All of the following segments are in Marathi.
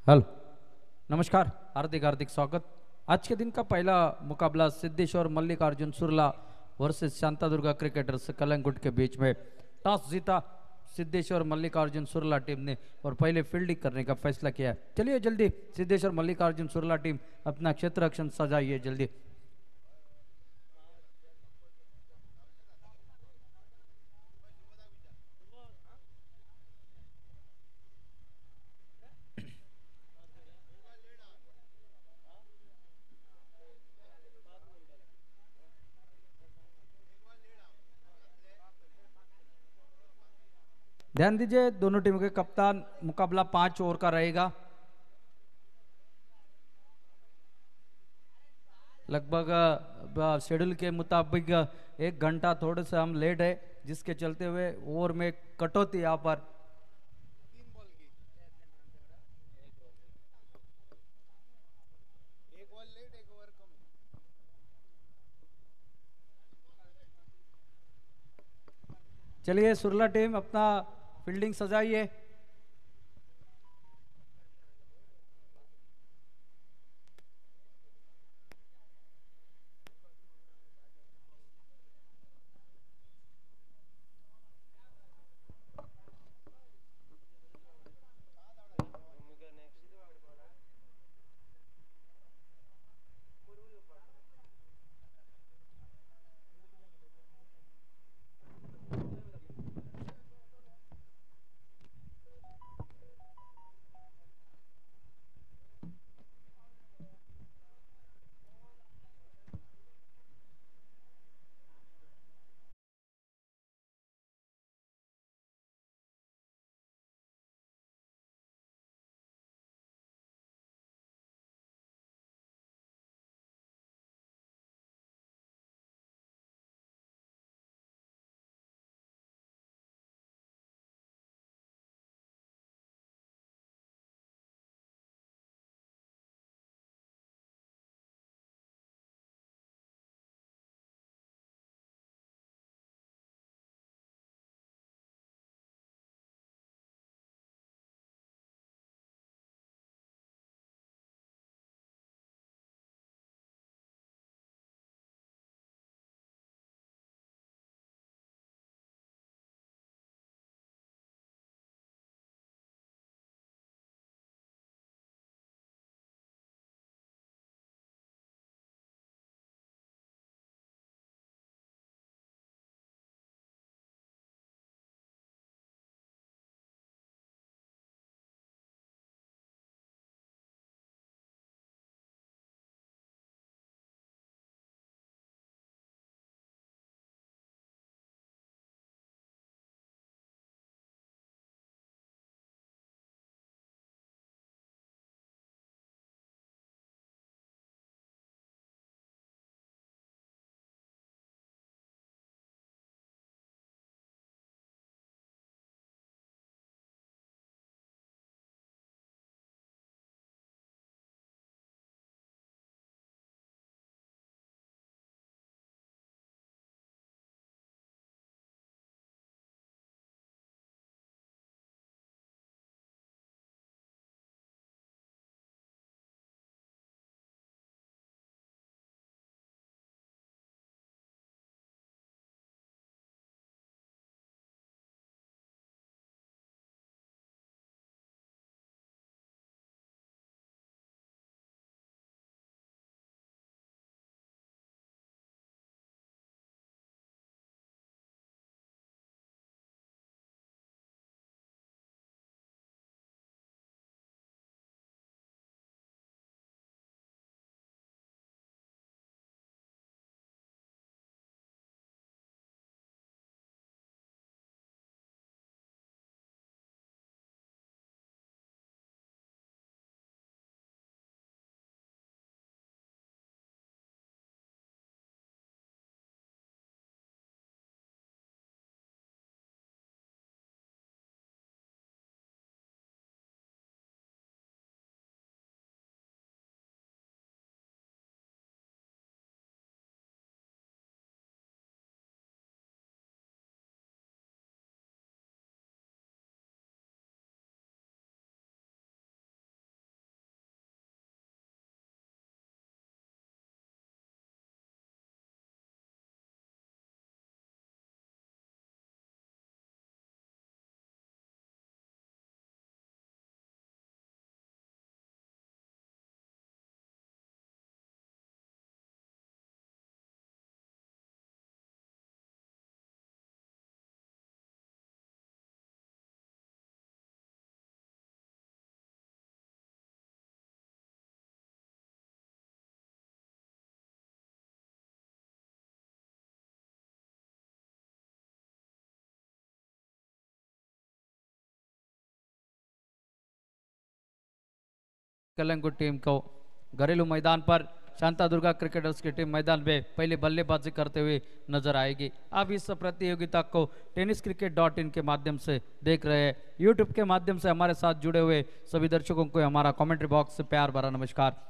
हेलो। नमस्कार। हार्दिक हार्दिक स्वागत। आज के दिन का पहला मुकाबला सिद्धेश्वर मल्लिकार्जुन सुरला वर्सेस शांतादुर्गा क्रिकेटर्स कलंगुट के बीच में। टॉस जीता सिद्धेश्वर मल्लिकार्जुन सुरला टीम ने और पहले फील्डिंग करने का फैसला किया है। चलिए जल्दी सिद्धेश्वर मल्लिकार्जुन सुरला टीम अपना क्षेत्र रक्षण सजाइए जल्दी। ध्यान दीजिए दोनों टीमों के कप्तान, मुकाबला 5 ओवर का रहेगा। लगभग शेड्यूल के मुताबिक 1 घंटा थोड़े से हम लेट है, जिसके चलते हुए ओवर में कटौती यहाँ पर। चलिए सुरला टीम अपना फील्डिंग सजाइए। कलंगुट टीम को घरेलू मैदान पर शांतादुर्गा क्रिकेटर्स की टीम मैदान में पहले बल्लेबाजी करते हुए नजर आएगी। आप इस प्रतियोगिता को tenniscricket.in के माध्यम से देख रहे हैं। यूट्यूब के माध्यम से हमारे साथ जुड़े हुए सभी दर्शकों को हमारा कमेंट्री बॉक्स से प्यार भरा नमस्कार।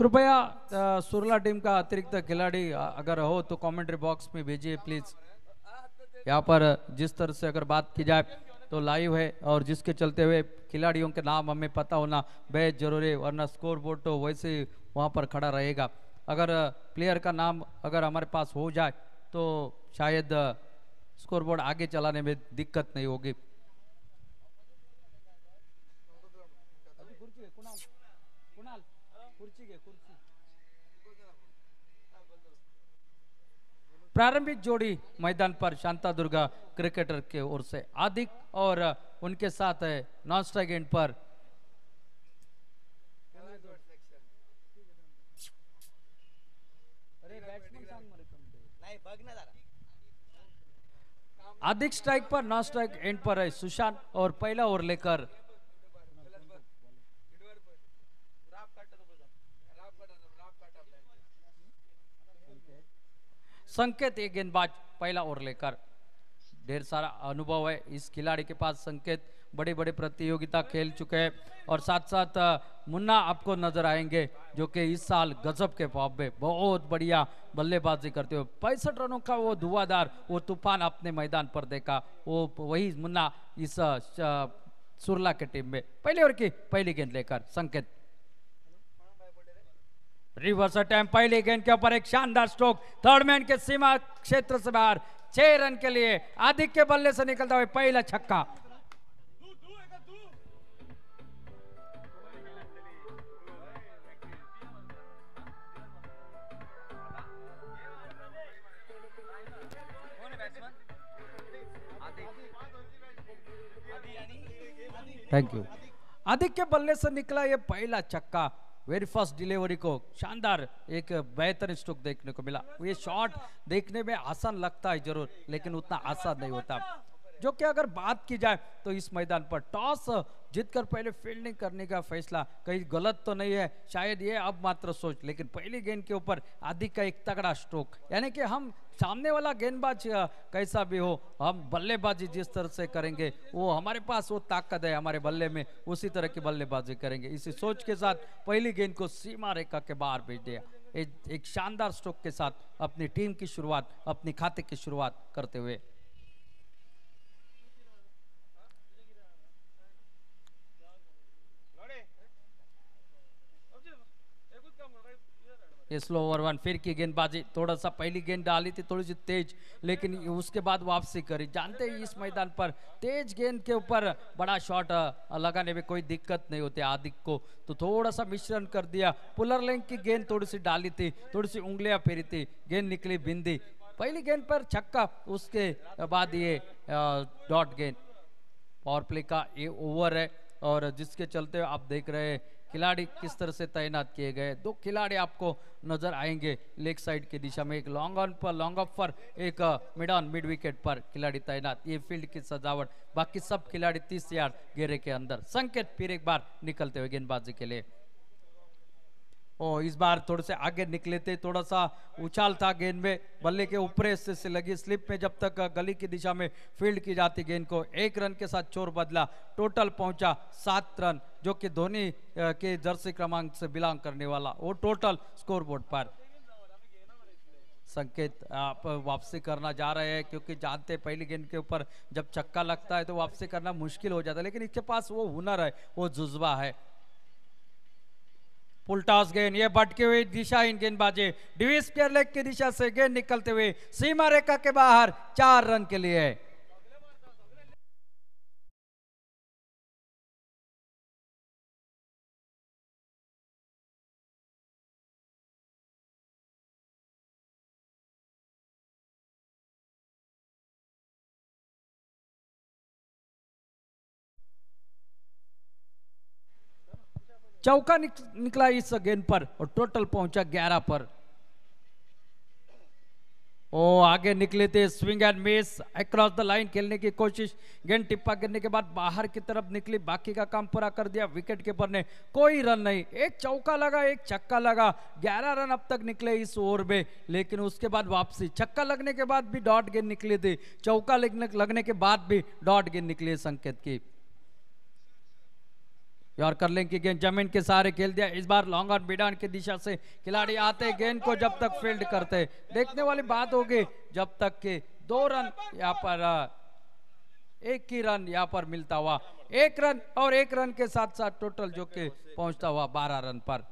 कृपया सुरला टीम का अतिरिक्त खिलाड़ी अगर हो तो कमेंट्री बॉक्स में भेजिए प्लीज। यहाँ पर जिस तरह से अगर बात की जाए तो लाइव है और जिसके चलते हुए खिलाड़ियों के नाम हमें पता होना बेहद जरूरी है, वरना स्कोर बोर्ड तो वैसे ही वहाँ पर खड़ा रहेगा। अगर प्लेयर का नाम अगर हमारे पास हो जाए तो शायद स्कोर बोर्ड आगे चलाने में दिक्कत नहीं होगी। प्रारंभिक जोड़ी मैदान पर शांतादुर्गा क्रिकेटर के ओर से आदिक और उनके साथ है नॉन स्ट्राइक एंड पर आदिक स्ट्राइक पर नॉन स्ट्राइक एंड पर है सुशांत और पहला ओवर लेकर संकेत एक गेंदबाज पहला ओवर लेकर। ढेर सारा अनुभव है इस खिलाड़ी के पास। संकेत बड़े बड़े प्रतियोगिता खेल चुके हैं और साथ साथ मुन्ना आपको नजर आएंगे जो कि इस साल गजब के फॉर्म में बहुत बढ़िया बल्लेबाजी करते हुए 65 रनों का वो धुआंधार वो तूफान अपने मैदान पर देखा। वो वही मुन्ना इस सुरला के टीम में पहले ओवर की पहली गेंद लेकर संकेत रिवर्स अटैम्प पहली गेंद के ऊपर एक शानदार स्ट्रोक थर्ड मैन के सीमा क्षेत्र से बाहर 6 रन के लिए आदिक के बल्ले से निकलता हुआ पहला छक्का। Thank you. आदिक के बल्ले से निकला ये पहला छक्का। वेरी फर्स्ट डिलीवरी को शानदार एक बेहतरीन स्ट्रोक देखने को मिला। ये शॉट देखने में आसान लगता है जरूर लेकिन उतना आसान नहीं होता। जो कि अगर बात की जाए तो इस मैदान पर टॉस जीतकर पहले फील्डिंग करने का फैसला कहीं गलत तो नहीं है, शायद ये अब मात्र सोच, लेकिन पहली गेंद के ऊपर आदिक का एक तगड़ा स्ट्रोक, यानी कि हम सामने वाला गेंदबाज कैसा भी हो हम बल्लेबाजी जिस तरह से करेंगे वो हमारे पास वो ताकत है हमारे बल्ले में, उसी तरह की बल्लेबाजी करेंगे। इसी सोच के साथ पहली गेंद को सीमा रेखा के बाहर भेज दिया। एक शानदार स्ट्रोक के साथ अपनी टीम की शुरुआत अपनी खाते की शुरुआत करते हुए स्लो ओवर वन। फिर की गेंदबाजी थोड़ा सा पहली गेंद डाली थी थोड़ी सी तेज लेकिन उसके बाद वापसी करी। जानते हैं इस मैदान पर तेज गेंद के ऊपर बड़ा शॉट लगाने में कोई दिक्कत नहीं होती आदिक को, तो थोड़ा सा मिश्रण कर दिया। पुलर लेंथ की गेंद थोड़ी सी डाली थी, थोड़ी सी उंगलियां फेरी थी, गेंद निकली बिंदी। पहली गेंद पर छक्का, उसके बाद ये डॉट गेंद। पावर प्ले का ये ओवर है और जिसके चलते आप देख रहे हैं खिलाड़ी किस तरह से तैनात किए गए। 2 खिलाड़ी आपको नजर आएंगे लेग साइड की दिशा में, एक लॉन्ग ऑन पर लॉन्ग ऑफ पर, एक मिड ऑन मिड विकेट पर खिलाड़ी तैनात। ये फील्ड की सजावट, बाकी सब खिलाड़ी 30 यार्ड घेरे के अंदर। संकेत फिर एक बार निकलते हुए गेंदबाजी के लिए। इस बार थोड़े से आगे निकले थे, थोड़ा सा उछाल था गेंद में, बल्ले के ऊपर से लगी स्लिप में जब तक गली की दिशा में फील्ड की जाती गेंद को 1 रन के साथ चोर बदला। टोटल पहुंचा 7 रन जो कि धोनी के जर्सी क्रमांक से बिलोंग करने वाला वो टोटल स्कोर बोर्ड पर। संकेत आप वापसी करना जा रहे हैं क्योंकि जानते पहली गेंद के ऊपर जब छक्का लगता है तो वापसी करना मुश्किल हो जाता है, लेकिन इसके पास वो हुनर है, वो जुज्बा है। फुल टॉस गेंद, ये भटकी हुई दिशाहीन गेंदबाजी, डिविस के लेग की दिशा से गेंद निकलते हुए सीमा रेखा के बाहर 4 रन के लिए। चौका निकला इस गेंद पर और टोटल पहुंचा 11 पर। ओ आगे निकले थे, swing end miss, across the line खेलने की कोशिश, गेंद टिप्पा गिरने के बाद बाहर की तरफ निकली, बाकी का काम पूरा कर दिया विकेट कीपर ने, कोई रन नहीं। एक चौका लगा, एक छक्का लगा, 11 रन अब तक निकले इस ओवर में, लेकिन उसके बाद वापसी, छक्का लगने के बाद भी डॉट गेंद निकली थी, चौका लगने के बाद भी डॉट गेंद निकली संकेत की। यॉर्कर लेग की गेंद जमीन के सहारे खेल दिया, इस बार लॉन्ग ऑन मिड ऑन की दिशा से खिलाड़ी आते, गेंद को जब तक फील्ड करते, देखने वाली बात होगी जब तक के 2 रन यहाँ पर, एक ही रन यहाँ पर मिलता हुआ, 1 रन और 1 रन के साथ साथ टोटल जो कि पहुंचता हुआ 12 रन पर।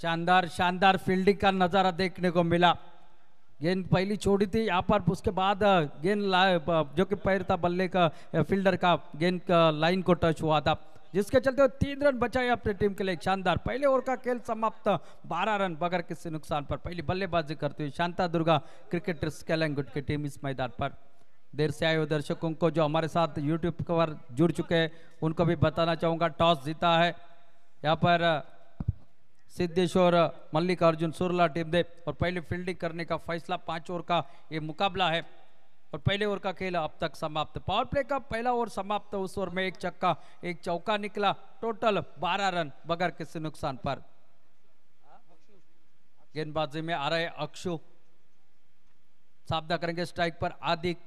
शानदार शानदार फील्डिंग का नजारा देखने को मिला। गेंद पहली छोड़ी थी यहाँ पर, उसके बाद गेंद जो कि पैर था बल्ले का, फील्डर का, गेंद का लाइन को टच हुआ था, जिसके चलते 3 रन बचाए अपने टीम के लिए। शानदार पहले ओवर का खेल समाप्त, 12 रन बगैर किसी नुकसान पर। पहली बल्लेबाजी करती हुई शांतादुर्गा क्रिकेटर्स कलंगुट की टीम इस मैदान पर। देर से आए हुए दर्शकों को जो हमारे साथ यूट्यूब पर जुड़ चुके हैं उनको भी बताना चाहूंगा, टॉस जीता है यहाँ पर सिद्धेश्वर मल्लिकार्जुन सुरला टीम ने, और पहले फील्डिंग करने का फैसला, 5 ओवर का ये मुकाबला है और पहले ओवर का खेल अब तक समाप्त। पावर प्ले का पहला ओवर समाप्त, उस ओवर में एक छक्का एक चौका निकला, टोटल 12 रन बगैर किसी नुकसान पर। गेंदबाजी में आ रहे अक्षु, सामना करेंगे स्ट्राइक पर आदिक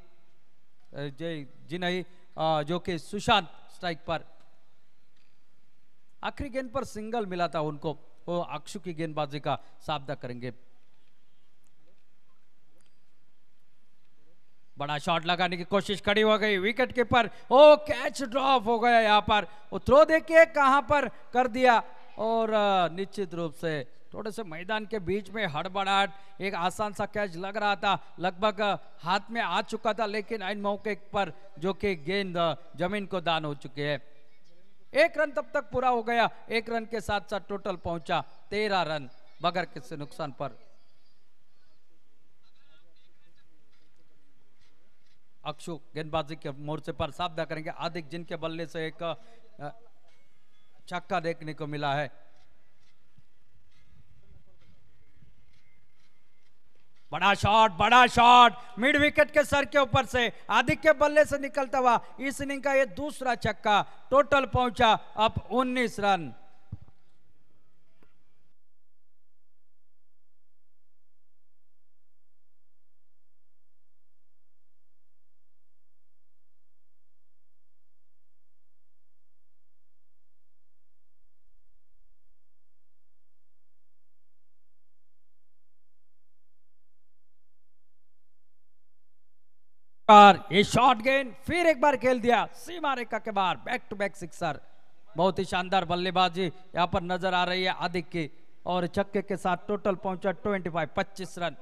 जी नहीं, जो कि सुशांत स्ट्राइक पर। आखिरी गेंद पर सिंगल मिला था उनको, वो अक्षु की गेंदबाजी का सामना करेंगे। बड़ा शॉट लगाने की कोशिश खड़ी हो गई, विकेट कीपर, ओ कैच ड्रॉप हो गया यहाँ पर, वो थ्रो देखिए कहां पर कर दिया, और निश्चित रूप से थोड़े से मैदान के बीच में हड़बड़ाहट, एक आसान सा कैच लग रहा था, लगभग हाथ में आ चुका था, लेकिन इन मौके पर जो कि गेंद जमीन को दान हो चुकी है। 1 रन तब तक पूरा हो गया, 1 रन के साथ साथ टोटल पहुंचा 13 रन बगैर किसी नुकसान पर। अक्षु गेंदबाजी के मोर्चे पर सामना करेंगे आदिक, जिनके बल्ले से एक छक्का देखने को मिला है। बड़ा शॉट मिड विकेट के सर के ऊपर से आदिक के बल्ले से निकलता हुआ इस इनिंग का ये दूसरा छक्का, टोटल पहुंचा अब 19 रन। ये शॉट गेंद फिर एक बार खेल दिया सीमा रेखा के बाहर, बैक टू बैक सिक्सर। बहुत ही शानदार बल्लेबाजी यहां पर नजर आ रही है आदिक की, और छक्के के साथ टोटल पहुंचा 25 रन।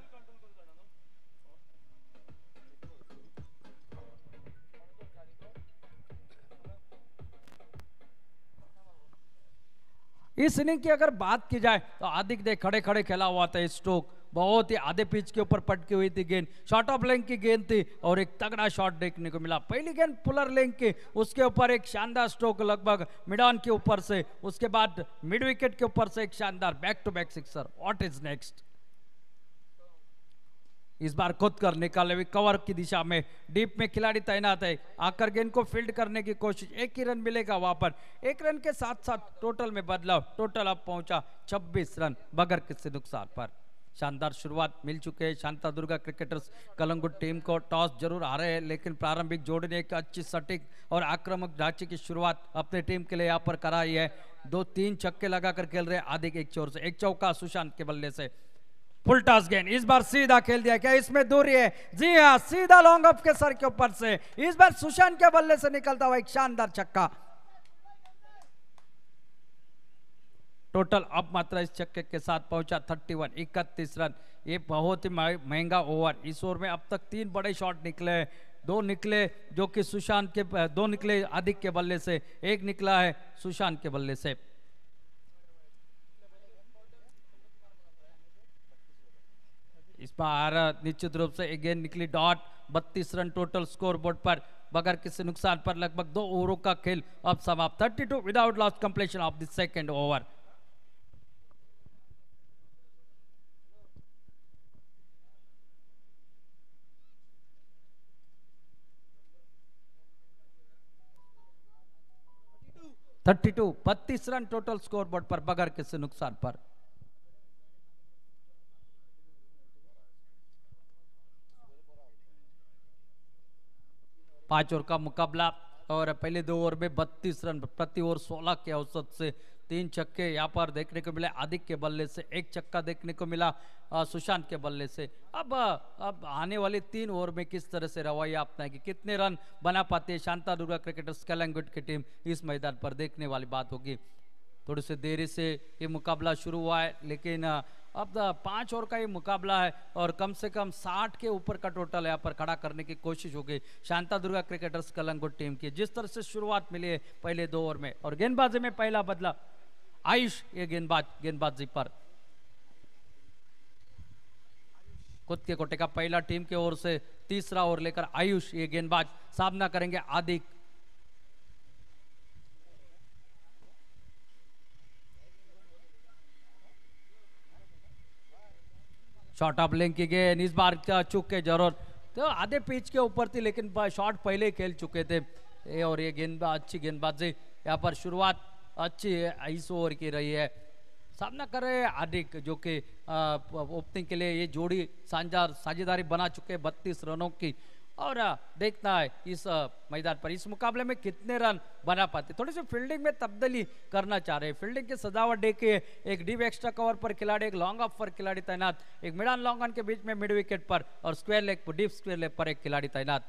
इस इनिंग की अगर बात की जाए तो आदिक ने खड़े खड़े खेला हुआ था स्ट्रोक, बहुत ही आधे पिच के ऊपर पटकी हुई थी गेंद, शॉर्ट ऑफ लेंथ की गेंद थी और एक तगड़ा शॉट देखने को मिला। पहली गेंद पुलर लेंथ की, उसके ऊपर एक शानदार स्ट्रोक लगभग मिड ऑन के ऊपर से, उसके बाद मिड विकेट के ऊपर से एक शानदार back to back sixer. What is next? इस बार खुद कर निकाले हुए कवर की दिशा में, डीप में खिलाड़ी तैनात है, आकर गेंद को फील्ड करने की कोशिश, 1 ही रन मिलेगा वहां पर। 1 रन के साथ साथ टोटल में बदलाव, टोटल अब पहुंचा 26 रन बगैर किसी नुकसान पर। शानदार शुरुआत मिल चुके हैं शांतादुर्गा क्रिकेटर्स कलंगुट टीम को। टॉस जरूर आ रहे हैं, लेकिन प्रारंभिक जोड़ी ने एक अच्छी सटीक और आक्रामक ढांचे की शुरुआत अपने टीम के लिए यहाँ पर कराई है। 2-3 छक्के लगाकर खेल रहे आदिक, एक छोर से एक चौका सुशांत के बल्ले से। फुल टॉस गेंद इस बार सीधा खेल दिया, क्या इसमें दूरी है? जी हाँ, सीधा लॉन्ग ऑफ के सर के ऊपर से इस बार सुशांत के बल्ले से निकलता हुआ एक शानदार छक्का। टोटल अब मात्र इस छक्के के साथ पहुंचा 31 रन। ये बहुत ही महंगा ओवर। इस ओवर में अब तक 3 बड़े शॉट निकले, 2 निकले जो कि सुशांत के, 2 निकले आदिक के बल्ले से, 1 निकला है सुशांत के बल्ले से। इस बार निश्चित रूप से अगेन निकली dot. 32 run total score board पर बगैर किसी नुकसान पर लगभग 2 ओवरों का खेल अब समाप्त। 32 without loss completion of the second over. Thirty two 32 run total score board पर बगैर किसी नुकसान पर। पांच ओवर का मुकाबला और पहले 2 ओवर में 32 रन प्रति ओवर 16 के औसत से 3 छक्के यहाँ पर देखने को मिले। आदिक के बल्ले से 1 छक्का देखने को मिला सुशांत के बल्ले से। अब आने वाले 3 ओवर में किस तरह से रवैया अपनाएगी, कितने रन बना पाते हैं शांतादुर्गा क्रिकेटर्स कलंगुट की टीम, इस मैदान पर देखने वाली बात होगी। थोड़ी सी देरी से ये मुकाबला शुरू हुआ है, लेकिन अब 5 ओवर का ये मुकाबला है और कम से कम 60 के ऊपर का टोटल यहाँ पर खड़ा करने की कोशिश होगी शांतादुर्गा क्रिकेटर्स कलंगुट टीम की। जिस तरह से शुरुआत मिली है पहले 2 ओवर में और गेंदबाजी में पहला बदला आयुष, ये गेंदबाजी पर खुद के कोटे का पहला टीम की ओर से तीसरा ओवर लेकर आयुष ये गेंदबाज सामना करेंगे आदिक। शॉर्ट ऑफ लेंथ की गेंद, इस बार चूक के जरूरत तो आधे पिच के ऊपर थी, लेकिन शॉट पहले ही खेल चुके थे और ये गेंदबाज अच्छी गेंदबाजी यहाँ पर शुरुआत अच्छी इस ओवर की रही है। सामना कर रहे हैं आदिक जो कि ओपनिंग के लिए ये जोड़ी शानदार साझेदारी बना चुके 32 रनों की। और देखना है इस मैदान पर इस मुकाबले में कितने रन बना पाते। थोड़ी सी फील्डिंग में तब्दीली करना चाह रहे हैं, फील्डिंग की सजावट देखिए, एक डीप एक्स्ट्रा कवर पर खिलाड़ी, एक लॉन्ग ऑफ पर खिलाड़ी तैनात, एक मिड ऑन लॉन्ग ऑन के बीच में मिड विकेट पर और square leg deep square leg पर एक खिलाड़ी तैनात।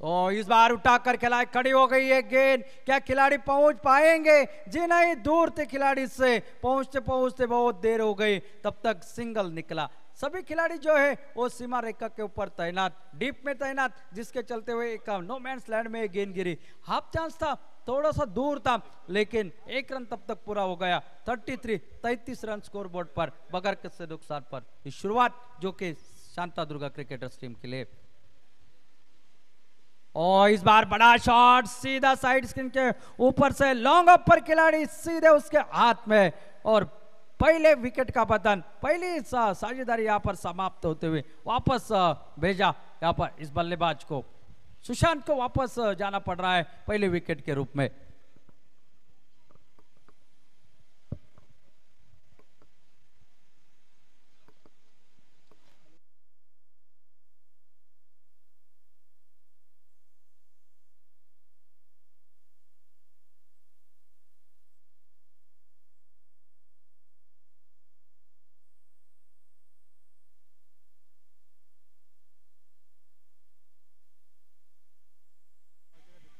ओ इस बार उठाकर खिलाड़ी खड़ी हो गई है गेंद, क्या खिलाड़ी पहुंच पाएंगे? जी नहीं, दूर थे खिलाड़ी से, पहुंचते पहुंचते बहुत देर हो गई, तब तक सिंगल निकला। सभी खिलाड़ी जो है वो सीमा रेखा के ऊपर तैनात, डीप में तैनात, जिसके चलते हुए एक नो मैंस लैंड में गेंद गिरी। हाफ चांस था, थोड़ा सा दूर था, लेकिन 1 रन तब तक पूरा हो गया। 33 रन स्कोर बोर्ड पर बगैर किसी नुकसान पर इस शुरुआत जो कि शांतादुर्गा क्रिकेटर्स टीम के लिए। और इस बार बड़ा शॉट सीधा साइड स्क्रीन के ऊपर से लॉन्ग अप पर खिलाड़ी सीधे उसके हाथ में और पहले विकेट का पतन, पहली साझेदारी यहां पर समाप्त होते हुए वापस भेजा यहां पर इस बल्लेबाज को, सुशांत को वापस जाना पड़ रहा है पहले विकेट के रूप में।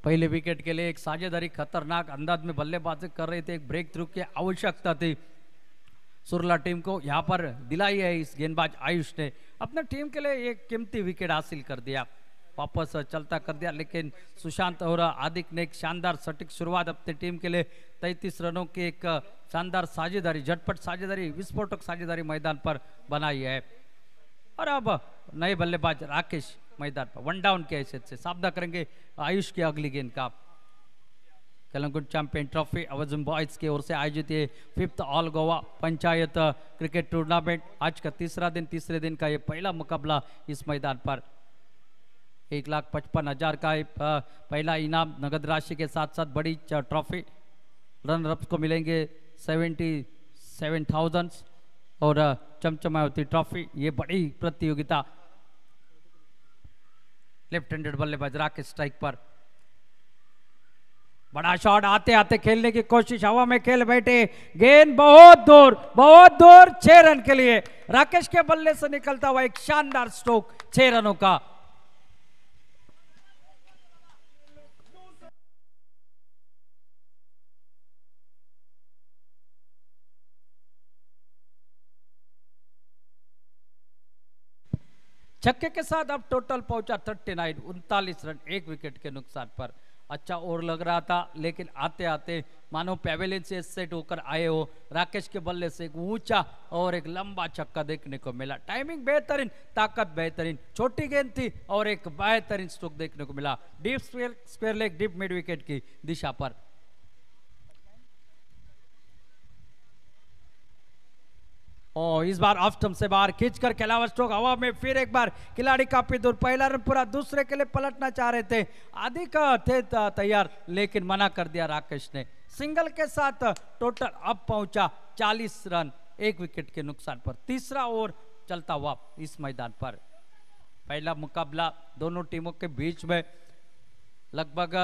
पहले विकेट के लिए एक साझेदारी खतरनाक अंदाज में बल्लेबाजी कर रहे थे, एक ब्रेक थ्रू की आवश्यकता थी सुरला टीम को, यहां पर दिलाई है इस गेंदबाज आयुष ने। अपने टीम के लिए एक कीमती विकेट हासिल कर दिया, वापस चलता कर दिया, लेकिन सुशांत और आदिक ने एक शानदार सटीक शुरुआत अपनी टीम के लिए 33 रनों की एक शानदार साझेदारी, झटपट साझेदारी, विस्फोटक साझेदारी मैदान पर बनाई है। और अब नए बल्लेबाज राकेश मैदान पर 1 डाउन के हैसियत से सामना करेंगे आयुष की अगली गेंद का। कलंगुट चैंपियन ट्रॉफी अवजम बॉयज की ओर से आयोजित ये 5th all Goa panchayat cricket tournament आज का तीसरे दिन का ये पहला मुकाबला इस मैदान पर। 1,55,000 का पहला इनाम नगद राशि के साथ साथ बड़ी ट्रॉफी, रनर अप को मिलेंगे 77,000 और चमचमावती ट्रॉफी। ये बड़ी प्रतियोगिता। लेफ्ट हैंडेड बल्लेबाज राकेश स्ट्राइक पर, बड़ा शॉट आते आते खेलने की कोशिश, हवा में खेल बैठे, गेंद बहुत दूर 6 रन के लिए राकेश के बल्ले से निकलता हुआ एक शानदार स्ट्रोक 6 रनों का। छक्के के साथ अब टोटल पहुंचा 39 रन 1 विकेट के नुकसान पर। अच्छा और लग रहा था, लेकिन आते आते मानो पेवेलियन से सेट होकर आए हो। राकेश के बल्ले से एक ऊंचा और एक लंबा छक्का देखने को मिला। टाइमिंग बेहतरीन, ताकत बेहतरीन, छोटी गेंद थी और एक बेहतरीन स्ट्रोक देखने को मिला deep square leg, deep mid wicket की दिशा पर। और इस बार ऑफ स्टंप से बाहर खींचकर खेला स्ट्रोक हवा में, फिर एक बार खिलाड़ी काफी दूर, पहला रन पूरा, दूसरे के लिए पलटना चाह रहे थे, आदि का थे तैयार, लेकिन मना कर दिया राकेश ने। सिंगल के साथ टोटल अब पहुंचा 40 रन, एक विकेट के नुकसान पर। तीसरा ओवर चलता हुआ इस मैदान पर। पहला मुकाबला दोनों टीमों के बीच में लगभग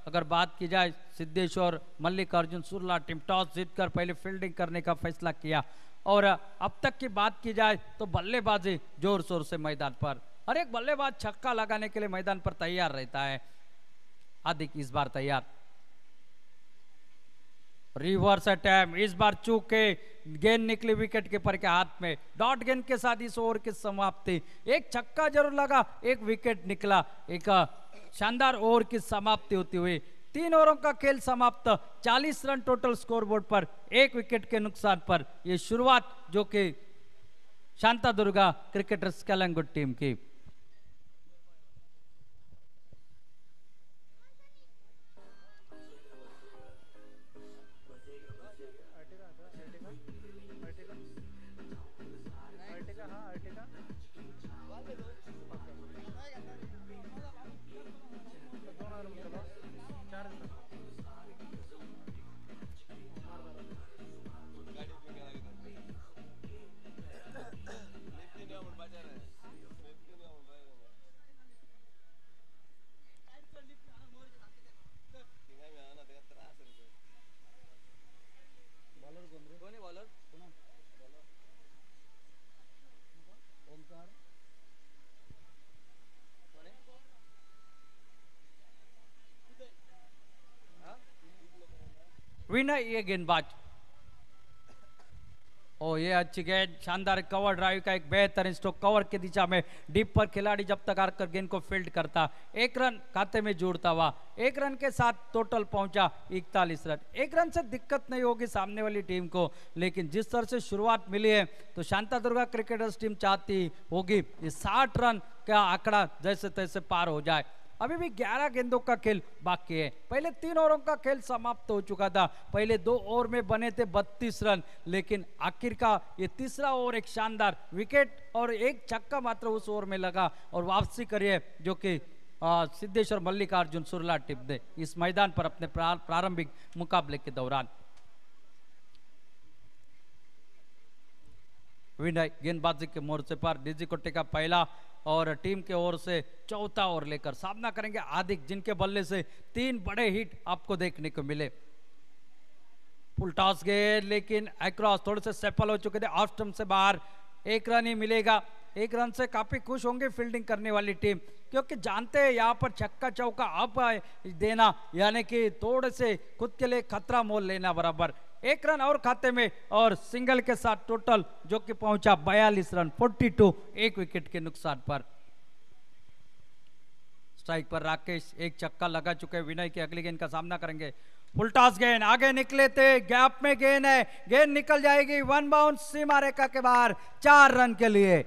अगर बात की जाए, सिद्धेश्वर मल्लिकार्जुन सुरला टीम टॉस जीतकर पहले फील्डिंग करने का फैसला किया, और अब तक की बात की जाए तो बल्लेबाजी जोर शोर से मैदान पर, हर एक बल्लेबाज छक्का लगाने के लिए मैदान पर तैयार रहता है। हार्दिक इस बार तैयार, रिवर्स अटैम्प्ट, इस बार चूके, गेंद निकली विकेट कीपर के हाथ में। डॉट गेंद के साथ इस ओवर की समाप्ति, एक छक्का जरूर लगा, एक विकेट निकला, एक शानदार ओवर की समाप्ति होती हुई 3 ओवरों का खेल समाप्त, 40 रन टोटल स्कोरबोर्ड पर, एक विकेट के नुकसान पर। यह शुरुआत जो कि शांतादुर्गा क्रिकेटर्स कलंगुट टीम की। विनय ये गेंदबाज, ओ ये अच्छी गेंद, शानदार कवर ड्राइव का एक बेहतरीन स्ट्रोक, कवर की दिशा में डीप पर खिलाड़ी जब तक आकर गेंद को फील्ड करता, एक रन खाते में जोड़ता हुआ, एक रन के साथ टोटल पहुंचा 41 रन। एक रन से दिक्कत नहीं होगी सामने वाली टीम को, लेकिन जिस तरह से शुरुआत मिली है तो शांतादुर्गा क्रिकेटर्स टीम चाहती होगी ये 60 रन का आंकड़ा जैसे तैसे पार हो जाए। अभी भी 11 गेंदों का खेल बाकी है। पहले 3 ओवरों का खेल समाप्त हो चुका था, पहले 2 ओवर में बने थे 32 रन, लेकिन आखिर का ये तीसरा ओवर एक शानदार विकेट और एक छक्का मात्र उस ओवर में लगा और वापसी करिए जो कि सिद्धेश्वर मल्लिकार्जुन सुरला टीम ने इस मैदान पर अपने प्रारंभिक मुकाबले के दौरान। विनय गेंदबाजी के मोर्चे पर डीजी कोटे का पहला और टीम के ओर से चौथा ओवर लेकर सामना करेंगे हार्दिक, जिनके बल्ले से 3 बड़े हिट आपको देखने को मिले। फुल टॉस गेंद, लेकिन अक्रॉस थोड़े से सफल हो चुके थे, ऑफ स्टंप से बाहर, एक रन ही मिलेगा। एक रन से काफी खुश होंगे फील्डिंग करने वाली टीम, क्योंकि जानते हैं यहाँ पर छक्का चौका अब देना यानी कि थोड़े से खुद के लिए खतरा मोल लेना बराबर। एक रन और खाते में और सिंगल के साथ टोटल जो कि पहुंचा 42 रन, 42, एक विकेट के नुकसान पर। स्ट्राइक पर राकेश, एक छक्का लगा चुके हैं। विनय की अगली गेंद का सामना करेंगे। फुल टॉस गेंद, आगे निकले थे, गैप में गेंद है, गेंद निकल जाएगी, 1 बाउंस सीमा रेखा के बाहर, 4 रन के लिए।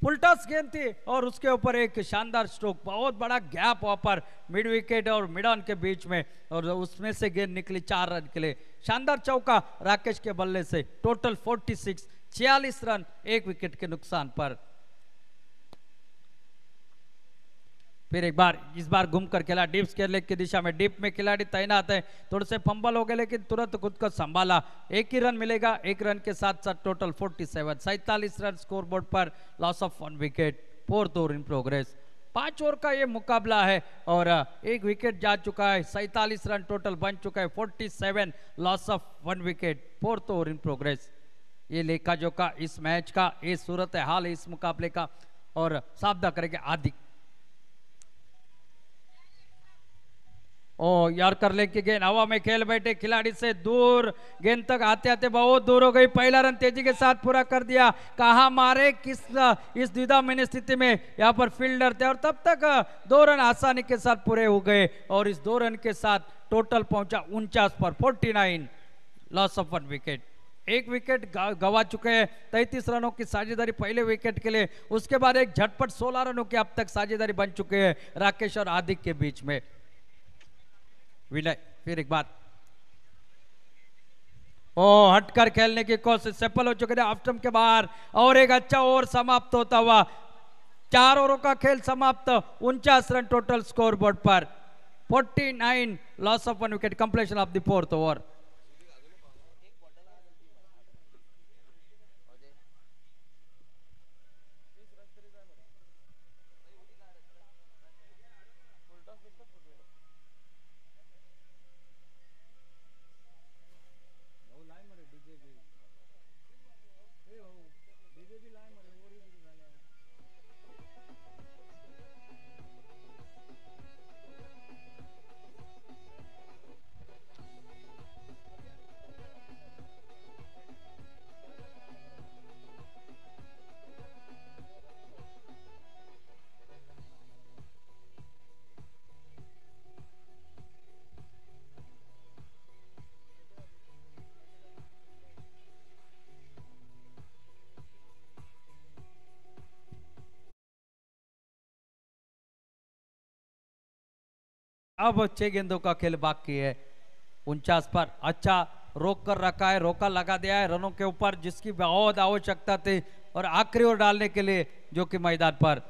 फुल टॉस गेंद थी और उसके ऊपर एक शानदार स्ट्रोक, बहुत बड़ा गैप वहां पर मिड विकेट और मिड ऑन के बीच में, और उसमें से गेंद निकली 4 रन के लिए। शानदार चौका राकेश के बल्ले से, टोटल 46, 46 रन, एक विकेट के नुकसान पर। फिर एक बार, इस बार घूमकर खेला डीप स्क्वायर लेग की दिशा में, डीप में खिलाड़ी तैनात है, थोड़े से फंबल हो गए लेकिन तुरंत खुद को संभाला। एक ही रन मिलेगा, एक रन के साथ साथ total 47, 47 run scoreboard per, loss of 1 wicket, 4th over in progress. 5 over का ये मुकाबला है और एक विकेट जा चुका है, 47 रन टोटल बन चुका है, 47, loss of 1 wicket, 4th over in progress. ये लेखा जोखा इस मैच का, ये सूरत हाल है इस मुकाबले का, और सामना करेंगे हार्दिक। ओ यार कर ले की गेंद हवा में खेल बैठे खिलाड़ी से दूर, गेंद तक आते आते बहुत दूर हो गई। पहला रन तेजी के साथ पूरा कर दिया। कहा मारे किस इस द्विधा में स्थिति में यहाँ पर फील्डर थे और तब तक 2 रन आसानी के साथ पूरे हो गए और इस 2 रन के साथ टोटल पहुंचा 49 पर 49, लॉस ऑफ 1 विकेट। 1 विकेट गवा चुके हैं। 33 रनों की साझेदारी पहले विकेट के लिए, उसके बाद एक झटपट 16 रनों की अब तक साझेदारी बन चुके हैं राकेश और हार्दिक के बीच में। विनय फिर एक बार हटकर खेलने की कोशिश सफल हो चुके थे ऑफ स्टंप के बाहर और एक अच्छा ओवर समाप्त होता हुआ। 4 ओवरों का खेल समाप्त, 49 run total score board per, 49, loss of 1 wicket, completion of the 4th over. अब 6 गेंदों का खेल बाकी है। 49 पर अच्छा रोक कर रखा है, रोका लगा दिया है रनों के ऊपर जिसकी बहुत आवश्यकता थी और आखिरी ओवर डालने के लिए जो कि मैदान पर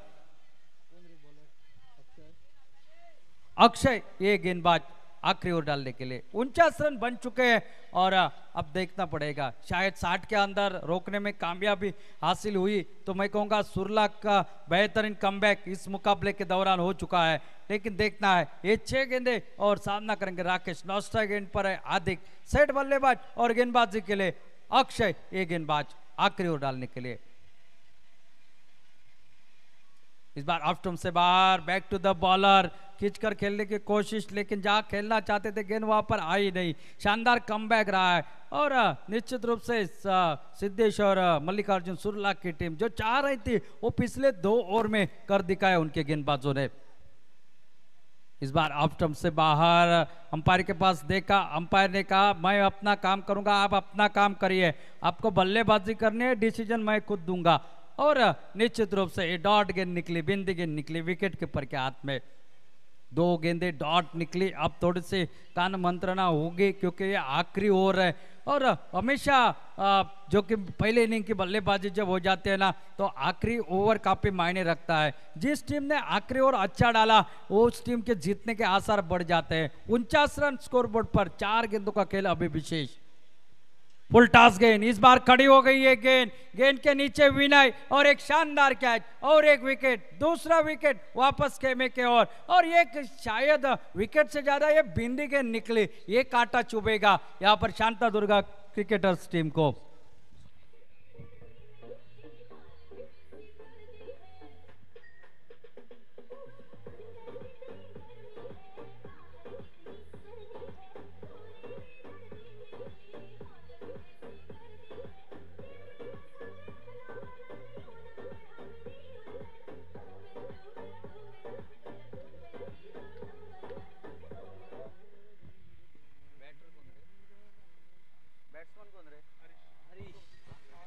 अक्षय ये गेंदबाज आखिरी ओवर डालने के लिए। 49 रन बन चुके हैं और अब देखना पड़ेगा शायद 60 के अंदर रोकने में कामयाबी हासिल हुई तो मैं कहूंगा सुरला का बेहतरीन कमबैक इस मुकाबले के दौरान हो चुका है। लेकिन देखना है ये 6 गेंदे और सामना करेंगे राकेश। नॉस्टा गेंद पर है हार्दिक, सेट बल्लेबाज और गेंदबाजी के लिए अक्षय ये गेंदबाज आखिरी ओवर डालने के लिए। इस बार ऑफ स्टंप से बाहर, बैक टू द बॉलर, खींचकर खेलने की कोशिश लेकिन जहां खेलना चाहते थे गेंद वहां पर आई नहीं। शानदार कमबैक रहा है और निश्चित रूप से सिद्धेश और मल्लिकार्जुन सुरला की टीम जो चाह रही थी वो पिछले 2 ओवर में कर दिखाया उनके गेंदबाजों ने। इस बार ऑफ स्टंप से बाहर, अंपायर के पास देखा, अंपायर ने कहा मैं अपना काम करूंगा, आप अपना काम करिए, आपको बल्लेबाजी करनी है, डिसीजन मैं खुद दूंगा। और निश्चित रूप से ये डॉट गेंद निकली, बिंदी गेंद निकली विकेट कीपर के हाथ में। 2 गेंदे डॉट निकली। अब थोड़ी सी कान मंत्रणा होगी क्योंकि ये आखिरी ओवर है और हमेशा जो कि पहले इनिंग की बल्लेबाजी जब हो जाते हैं ना तो आखिरी ओवर काफी मायने रखता है। जिस टीम ने आखिरी ओवर अच्छा डाला उस टीम के जीतने के आसार बढ़ जाते हैं। 49 रन स्कोरबोर्ड पर, 4 गेंदों का खेल अभी विशेष। फुल टॉस गेंद, इस बार खड़ी हो गई है गेंद, गेंद के नीचे विनय और एक शानदार कैच और एक विकेट, दूसरा विकेट वापस खेमे के और ये शायद विकेट से ज्यादा ये बिंदी गेंद निकली, ये कांटा चुभेगा यहाँ पर शांता दुर्गा क्रिकेटर्स टीम को।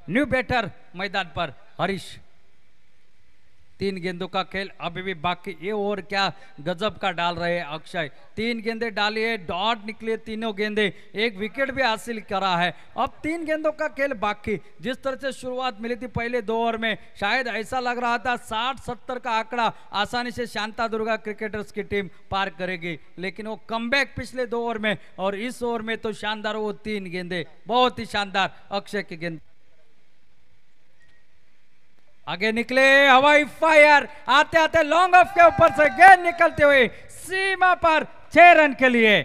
न्यू बैटर मैदान पर हरीश। 3 गेंदों का खेल अभी भी बाकी। ये ओवर क्या गजब का डाल रहे हैं अक्षय। 3 गेंदे डाली है, डॉट निकले तीनों गेंदे, एक विकेट भी हासिल करा है। अब 3 गेंदों का खेल बाकी। जिस तरह से शुरुआत मिली थी पहले 2 ओवर में शायद ऐसा लग रहा था 60-70 का आंकड़ा आसानी से शांता दुर्गा क्रिकेटर्स की टीम पार करेगी, लेकिन वो कमबैक पिछले 2 ओवर में और इस ओवर में तो शानदार वो 3 गेंदे, बहुत ही शानदार अक्षय की गेंद। आगे निकले, हवाई फायर, आते आते लॉन्ग ऑफ के ऊपर से गेंद निकलते हुए सीमा पर 6 रन के लिए।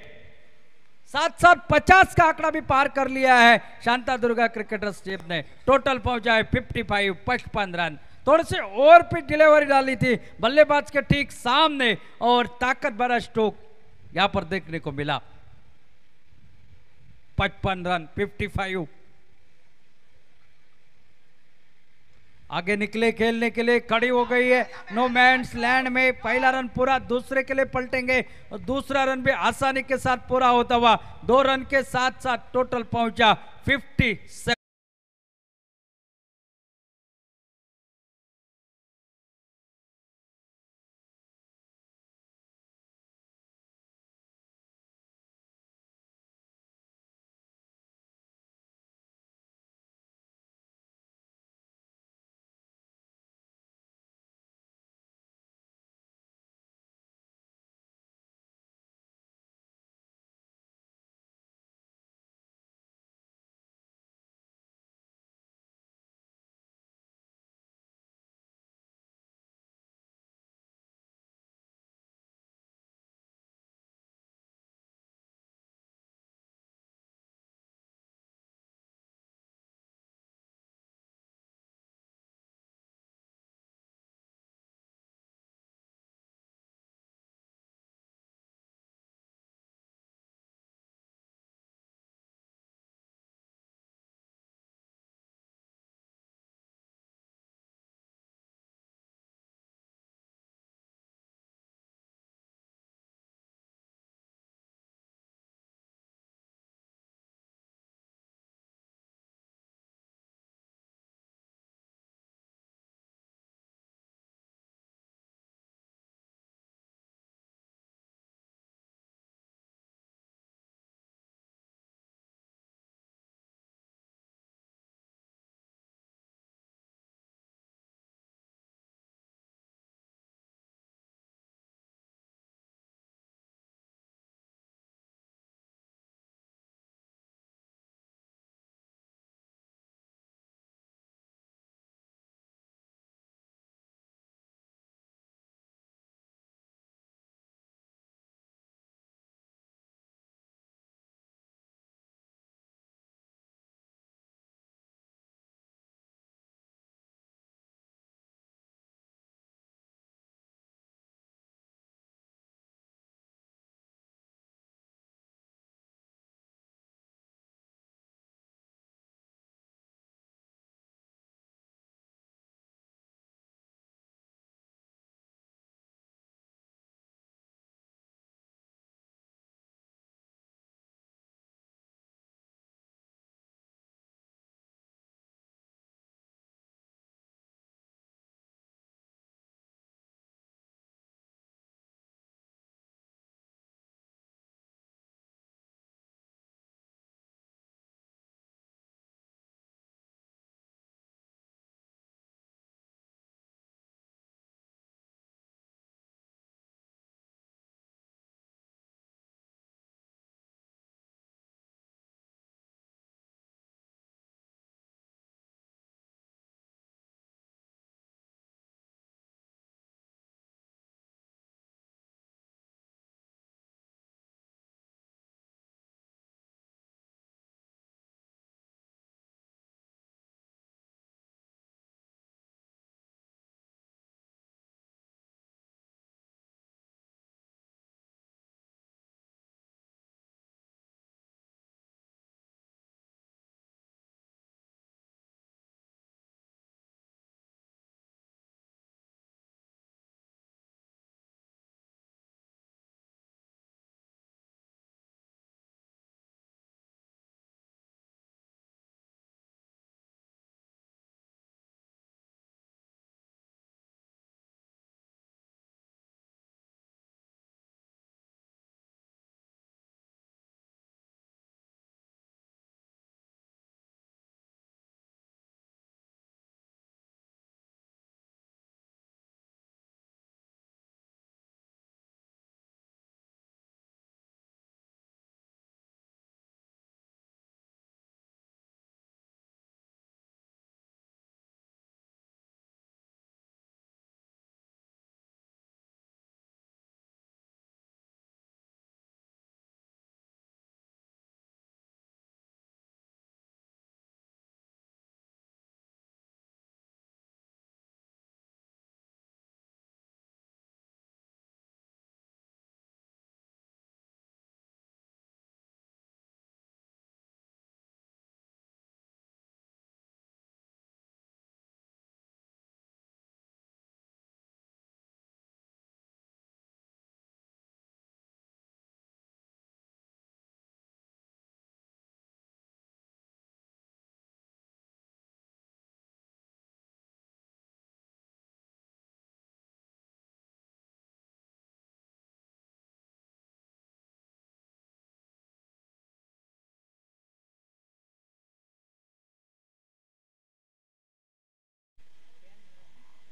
7-7 50 का आंकड़ा भी पार कर लिया है शांता दुर्गा क्रिकेटर्स टीम ने। टोटल पहुंचा है 55 55 रन। थोड़ी सी ओवर पिच डिलीवरी डाली थी बल्लेबाज के ठीक सामने और ताकत भरा स्ट्रोक यहां पर देखने को मिला। 55 रन, 55। आगे निकले खेलने के लिए, खड़ी हो गई है नो मैंस लैंड में। पहला रन पूरा, दूसरे के लिए पलटेंगे और दूसरा रन भी आसानी के साथ पूरा होता हुआ 2 रन के साथ साथ टोटल पहुंचा 57।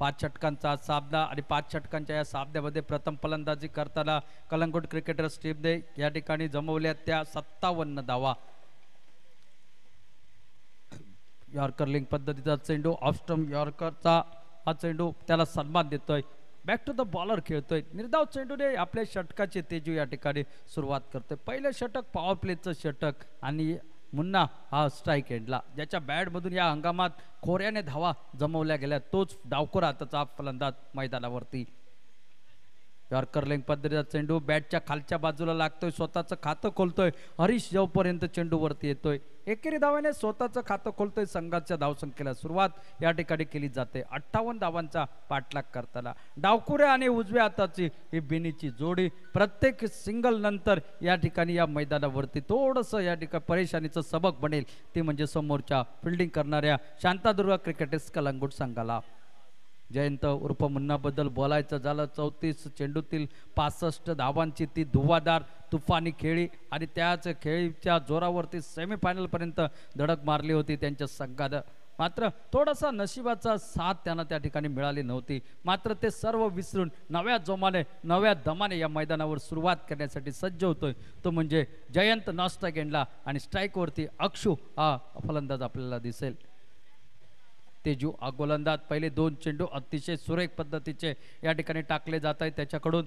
5 षटकांचा सामना आणि 5 षटकांच्या या सामन्यामध्ये प्रथम फलंदाजी करताना कलंगूट क्रिकेटर्स टीमने या ठिकाणी जमवल्या त्या 57 धावा। यॉर्कर लिंक पद्धतीचा चेंडू ऑफस्टम यॉर्करचा हा चेंडू त्याला सन्मान देतोय। बॅक टू द बॉलर खेळतोय निर्धाव चेंडूने आपल्या षटकाचे तेजू या ठिकाणी सुरुवात करतोय। पहिलं षटक पॉवर प्लेचं षटक आणि मुन्ना हा स्ट्राईक एंडला ज्याच्या बॅटमधून या हंगामात खोऱ्याने धावा जमवल्या गेल्या तोच डावखोर हाताचा फलंदाज मैदानावरती। यॉर्कर लिंक पद्धतीचा चेंडू बॅटच्या खालच्या बाजूला लागतोय स्वतःचं खातं खोलतोय हरीश जेवपर्यंत चेंडू वरती येतोय एकेरी धावाने स्वतःचं खातं खोलतोय संघाच्या धावसंख्येला सुरुवात या ठिकाणी केली जाते 58 धावांचा पाठलाग करताना डावखुऱ्या आणि उजव्या हाताची ही बिनीची जोडी प्रत्येक सिंगल नंतर या ठिकाणी या मैदानावरती थोडंसं या ठिकाणी परेशानीचं सबक बनेल ते म्हणजे समोरच्या फिल्डिंग करणाऱ्या शांतादुर्गा क्रिकेटर्स कलंगूट संघाला। जयंत उर्फ मुन्नाबद्दल बोलायचं झालं 34 चेंडूतील 65 धावांची ती धुवाधार तुफानी खेळी आणि त्याच खेळीच्या जोरावरती सेमीफायनलपर्यंत धडक मारली होती त्यांच्या संघानं। मात्र थोडासा नशिबाचा साथ त्यांना त्या ठिकाणी मिळाली नव्हती मात्र ते सर्व विसरून नव्या जोमाने नव्या दमाने या मैदानावर सुरुवात करण्यासाठी सज्ज होतोय तो म्हणजे जयंत नॉस्ट्राईक एंडला आणि स्ट्राईकवरती अक्षू हा फलंदाज आपल्याला दिसेल। तेजू गोलंदाज पहिले 2 चेंडू अतिशय सुरेख पद्धतीचे या ठिकाणी टाकले जात आहेत त्याच्याकडून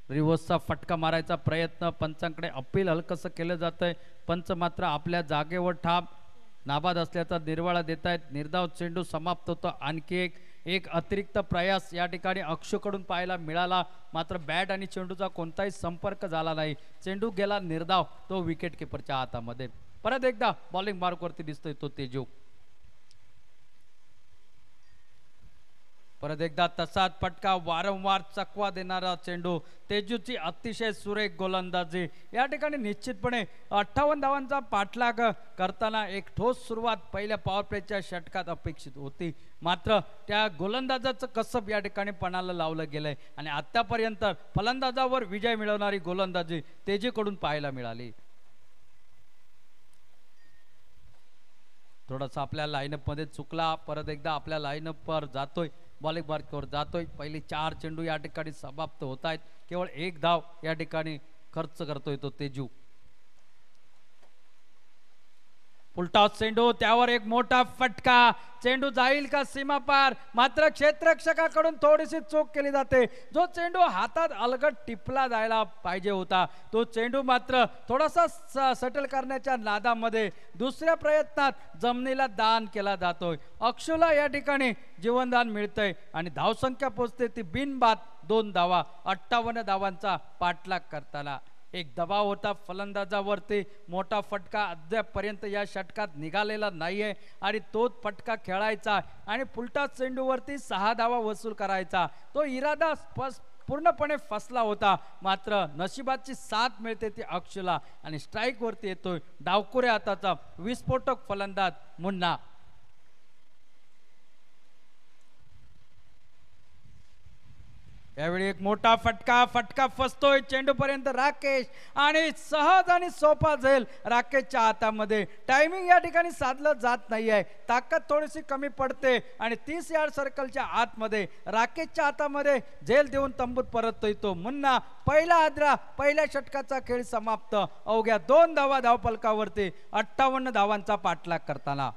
रिव्हर्सचा फटका मारायचा प्रयत्न पंचांकडे अपील हलकसं केलं जात आहे पंच मात्र आपल्या जागेवर ठाम नाबाद असल्याचा निर्वाळा देत आहेत। निर्धाव चेंडू समाप्त होतो आणखी एक अतिरिक्त प्रयास या ठिकाणी अक्षूकडून पाहायला मिळाला मात्र बॅट आणि चेंडूचा कोणताही संपर्क झाला नाही चेंडू गेला निर्धाव तो विकेट किपरच्या हातामध्ये। परत एकदा बॉलिंग मार्कवरती दिसतोय तो तेजू परत एकदा तसाच फटका वारंवार चकवा देणारा चेंडू तेजूची अतिशय सुरेख गोलंदाजी या ठिकाणी निश्चितपणे 58 धावांचा पाठलाग करताना एक ठोस सुरुवात पहिल्या पॉवर प्लेच्या षटकात अपेक्षित होती मात्र त्या गोलंदाजाचं कसब या ठिकाणी पणाला लावलं गेलंय आणि आतापर्यंत फलंदाजावर विजय मिळवणारी गोलंदाजी तेजूकडून पाहायला मिळाली। थोडासा आपल्या लाईनअप मध्ये चुकला परत एकदा आपल्या लाईनअप वर जातोय बॉलिंग मार्कवर जातोय पहिली 4 चेंडू या ठिकाणी समाप्त होत आहेत केवळ 1 धाव या ठिकाणी खर्च करतोय तो तेजू। उलटा चेंडू त्यावर एक मोठा फटका चेंडू जाईल का सीमा पार मात्र क्षेत्ररक्षकाकडून थोडीशी चूक केली जाते जो चेंडू हातात अलगट टिपला जायला पाहिजे होता तो चेंडू मात्र थोडासा सटल करण्याच्या नादामध्ये दुसऱ्या प्रयत्नात जमिनीला दान केला जातोय अक्षूला या ठिकाणी जीवनदान मिळतंय आणि धावसंख्या पोहोचते ती बिनबाद 2 धावा 58 धावांचा पाठलाग करताना। एक दबाव होता फलंदाजावरती मोठा फटका अद्यापपर्यंत या षटकात निघालेला नाहीये आणि तोच फटका खेळायचा आणि पुलटा चेंडूवरती 6 धावा वसूल करायचा तो इरादा पूर्णपणे फसला होता मात्र नशिबाची साथ मिळते ती अक्षूला आणि स्ट्राईक वरती येतोय डावखुऱ्या हाताचा विस्फोटक फलंदाज मुन्ना। यावेळी एक मोठा फटका फसतोय चेंडूपर्यंत राकेश आणि सहज आणि सोपा झेल राकेशच्या हातामध्ये टायमिंग या ठिकाणी साधलं जात नाहीये ताकद थोडीशी कमी पडते आणि 30 यार्ड सर्कलच्या आतमध्ये राकेशच्या हातामध्ये झेल देऊन तंबूत परततोय तो मुन्ना। पहिला आद्रा पहिल्या षटकाचा खेळ समाप्त अवघ्या 2 धावा धावफलकावरती 58 धावांचा पाठलाग करताना।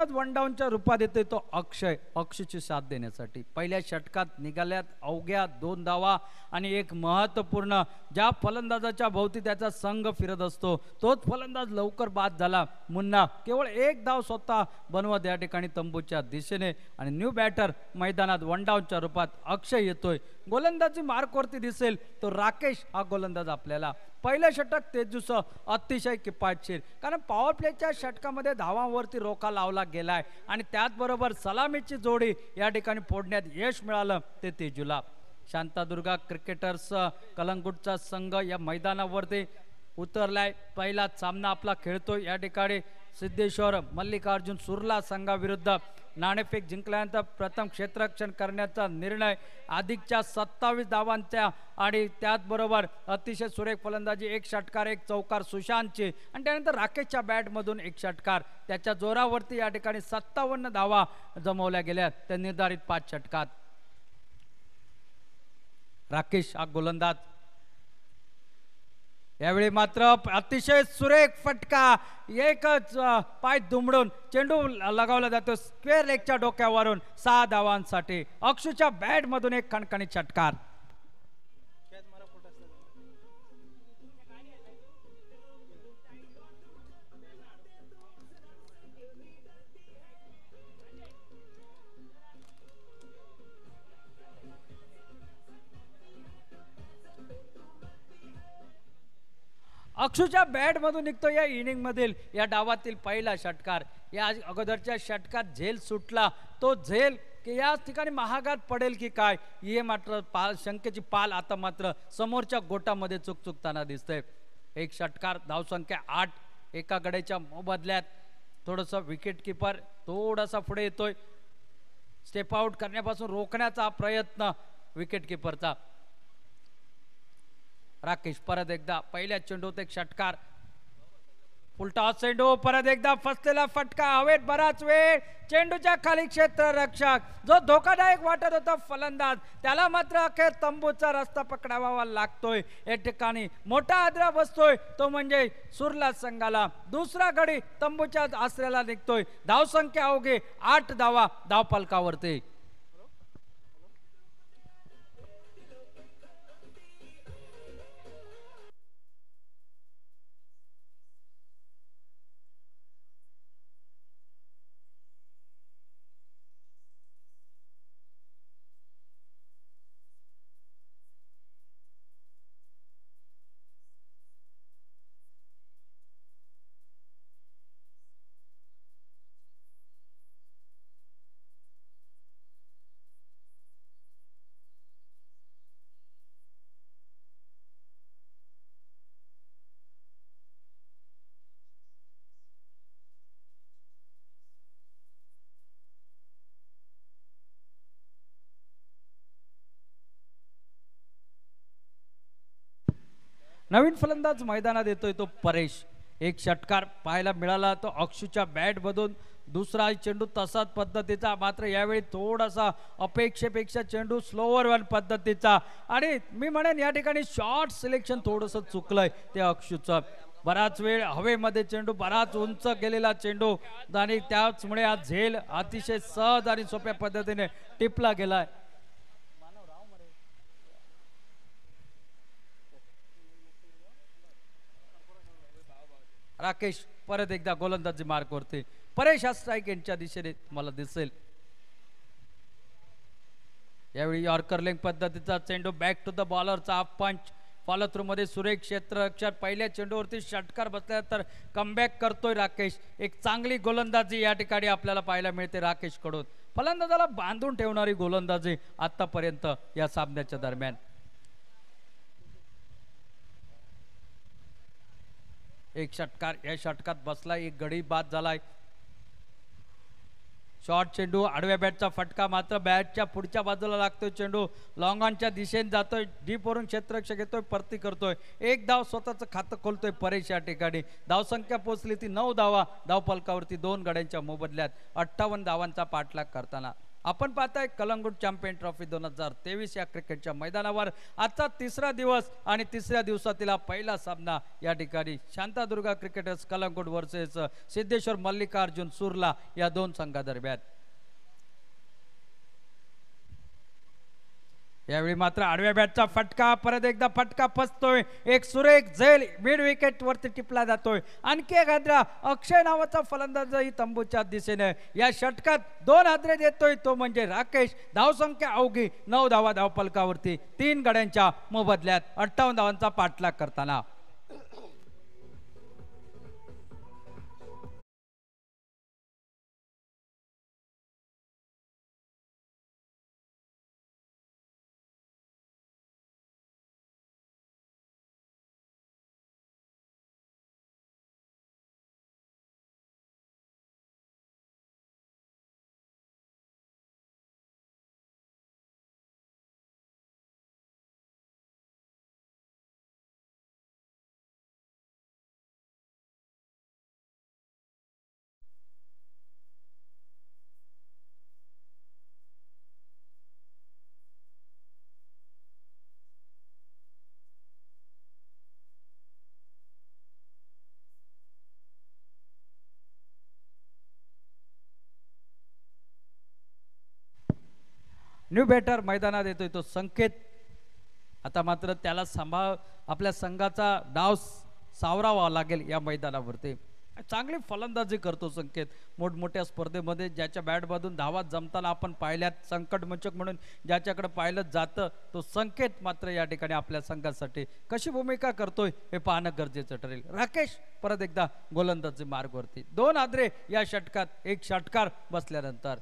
वन डाऊनच्या रूपात येतोय तो अक्षयची साथ देण्यासाठी पहिल्या षटकात निघाल्यात अवघ्या 2 धावा आणि एक महत्त्वपूर्ण ज्या फलंदाजाच्या भोवती त्याचा संघ फिरत असतो तोच फलंदाज लवकर बाद झाला मुन्ना केवळ 1 धाव स्वतः बनवत या ठिकाणी तंबूच्या दिशेने आणि न्यू बॅटर मैदानात वन डाऊनच्या रूपात अक्षय येतोय गोलंदाजी मार्कवरती दिसेल तो राकेश हा गोलंदाज आपल्याला पहिलं षटक तेजूस अतिशय किफायतशीर कारण पॉवर प्लेच्या षटकामध्ये धावांवरती रोखा लावला गेलाय आणि त्याचबरोबर सलामीची जोडी या ठिकाणी फोडण्यात यश मिळालं ते तेजूला शांतादुर्गा क्रिकेटर्स कलंगूटचा संघ या मैदानावरती उतरलाय पहिला सामना आपला खेळतोय या ठिकाणी सिद्धेश्वर मल्लिकार्जुन सुर्ला संघाविरुद्ध नाणेफेक जिंकल्यानंतर प्रथम क्षेत्ररक्षण करण्याचा निर्णय अधिकच्या 27 धावांच्या आणि त्याचबरोबर अतिशय सुरेख फलंदाजी एक षटकार एक चौकार सुशांतची आणि त्यानंतर राकेशच्या बॅटमधून एक षटकार त्याच्या जोरावरती या ठिकाणी 57 धावा जमवल्या गेल्या त्या निर्धारित 5 षटकात राकेश हा गोलंदाज यावेळी मात्र अतिशय सुरेख फटका एकच पाय दुमडून चेंडू लगावला जातो स्क्वेअर लेगच्या डोक्यावरून 6 धावांसाठी अक्षूच्या बॅट मधून एक खणखणीत षटकार अक्षूच्या बॅट मधून निघतो या इनिंग मधील या डावातील पहिला षटकार या अगोदरच्या षटकात झेल सुटला तो झेल की या ठिकाणी महागात पडेल की काय हे मात्र शंकेची पाल आता मात्र समोरच्या गोटामध्ये चुकताना दिसतंय एक षटकार धावसंख्या 8 एका गड्याच्या मोबदल्यात थोडंसं विकेट किपर थोडासा पुढे येतोय स्टेप आउट करण्यापासून रोखण्याचा प्रयत्न विकेट किपरचा राकेश परत एकदा पहिल्या चेंडूत एक षटकार उलटा चेंडू परत एकदा फसलेला फटका हवेत बराच वेळ चेंडूच्या खाली क्षेत्ररक्षक जो धोकादायक वाटत होता फलंदाज त्याला मात्र अखेर तंबूचा रस्ता पकडावा लागतोय या ठिकाणी मोठा आदरा बसतोय तो म्हणजे सुरला संघाला दुसरा गडी तंबूच्या आसऱ्याला निघतोय धावसंख्या अवघे 8 धावा धावफलकावरती नवीन फलंदाज मैदानात येतोय तो परेश एक षटकार पाहायला मिळाला तो अक्षूच्या बॅट मधून दुसरा चेंडू तसाच पद्धतीचा मात्र यावेळी थोडासा अपेक्षेपेक्षा चेंडू स्लोवर वन पद्धतीचा आणि मी म्हणेन या ठिकाणी शॉर्ट सिलेक्शन थोडंसं चुकलंय ते अक्षूचं बराच वेळ हवेमध्ये चेंडू बराच उंच गेलेला चेंडू आणि त्याचमुळे हा झेल अतिशय सहज आणि सोप्या पद्धतीने टिपला गेलाय राकेश परत एकदा गोलंदाजी मार्क करते परेश हा स्ट्राइक यांच्या दिशेने मला दिसेल यावेळी यॉर्कर लेग पद्धतीचा चेंडू बॅक टू द बॉलरचा हाफ पंच फॉलो थ्रू मध्ये सुरेख क्षेत्ररक्षक पहिल्या चेंडूवरती षटकार बसल्यानंतर कमबॅक करतोय राकेश एक चांगली गोलंदाजी या ठिकाणी आपल्याला पाहायला मिळते राकेश कडून फलंदाजाला बांधून ठेवणारी गोलंदाजी आतापर्यंत या सामन्याच्या दरम्यान एक षटकार या षटकात बसला एक गडी बाद झालाय शॉर्ट चेंडू आडव्या बॅटचा फटका मात्र बॅटच्या पुढच्या बाजूला लागतोय चेंडू लॉंग ऑनच्या दिशेने जातोय डीप वरून क्षेत्ररक्षक येतोय परती करतोय एक धाव स्वतःचं खातं खोलतोय परेश या ठिकाणी धावसंख्या पोहोचली ती 9 धावा धावफलकावरती 2 गड्यांच्या मोबदल्यात 58 धावांचा पाठलाग करताना आपण पाहताय कलंगूट चॅम्पियन ट्रॉफी 2023 या क्रिकेटच्या मैदानावर आजचा तिसरा दिवस आणि तिसऱ्या दिवसातील पहिला सामना या ठिकाणी शांतादुर्गा क्रिकेटर्स कलंगूट वर्सेस सिद्धेश्वर मल्लिकार्जुन सुरला या दोन संघादरम्यान। यावेळी मात्र आडव्या बॅटचा फटका, परत एकदा फटका फसतोय, एक सुरेख झेल मिड विकेट वरती टिपला जातोय। आणखी एक हादरा अक्षय नावाचा फलंदाजही तंबूच्या दिशेने या षटकात 2 हादरे देतोय, तो म्हणजे राकेश। धावसंख्या अवघी 9 धावा धावफलकावरती 3 गड्यांच्या मोबदल्यात 58 धावांचा पाठलाग करताना। न्यू बॅटर मैदानात येतोय तो संकेत। आता मात्र त्याला सांभाळ आपल्या संघाचा डाव सावरावा लागेल या मैदानावरती। चांगली फलंदाजी करतो संकेत मोठमोठ्या स्पर्धेमध्ये, ज्याच्या बॅटमधून धावा जमताना आपण पाहिल्यात, संकटमोचक म्हणून ज्याच्याकडे पाहिलं जातं तो संकेत मात्र या ठिकाणी आपल्या संघासाठी कशी भूमिका करतोय हे पाहणं गरजेचं ठरेल। राकेश परत एकदा गोलंदाजी मार्गवरती 2 हादरे या षटकात, एक षटकार बसल्यानंतर।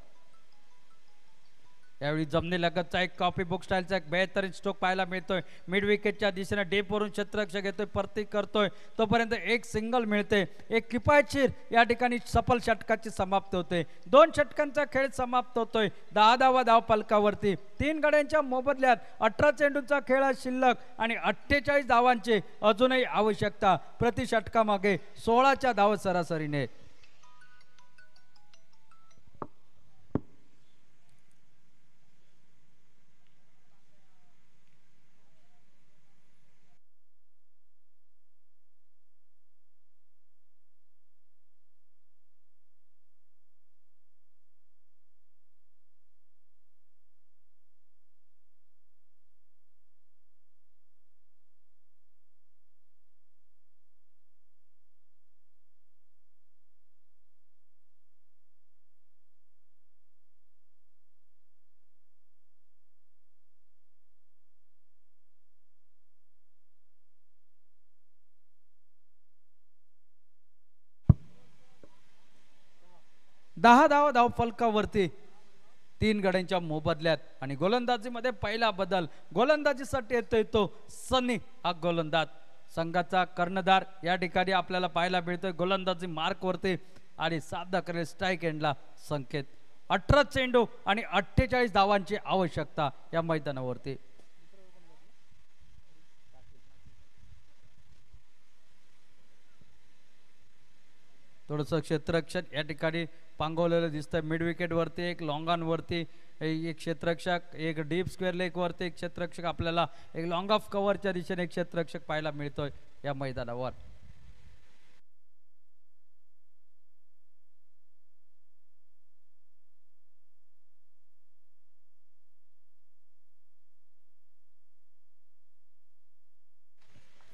यावेळी जमिनीलगतचा एक कॉपी बुक स्टाईलचा एक बेहतरीन स्ट्रोक पाहायला मिळतोय। मिड विकेटच्या दिशेने डीप वरून क्षेत्ररक्षक येतोय, परती करतोय, तोपर्यंत एक सिंगल मिळते, एक किफायतशीर या ठिकाणी सफल षटकाची समाप्ती होते। 2 षटकांचा खेळ समाप्त होतोय 10 धावा धावफलकावरती 3 गड्यांच्या मोबदल्यात। 18 चेंडूंचा खेळ शिल्लक आणि 48 धावांची अजूनही आवश्यकता, प्रति षटकामागे 16च्या धावा सरासरीने। दहा धावा धावफलकावरती 3 गड्यांच्या मोबदल्यात। आणि गोलंदाजीमध्ये पहिला बदल, गोलंदाजीसाठी येतोय तो सनी हा गोलंदाज, संघाचा कर्णधार या ठिकाणी आपल्याला पाहायला मिळतोय गोलंदाजी मार्कवरती। आणि साधा करेल स्ट्राईक एंडला संकेत। 18 चेंडू आणि 48 धावांची आवश्यकता या मैदानावरती। थोडंसं क्षेत्ररक्षक या ठिकाणी पांगवलेलं दिसतंय। मिड विकेट वरती एक लॉंग ऑन वरती एक क्षेत्ररक्षक, एक डीप स्क्वेअर लेग वरती एक क्षेत्ररक्षक, आपल्याला एक लॉंग ऑफ कव्हरच्या दिशेने एक क्षेत्ररक्षक पाहायला मिळतोय या मैदानावर।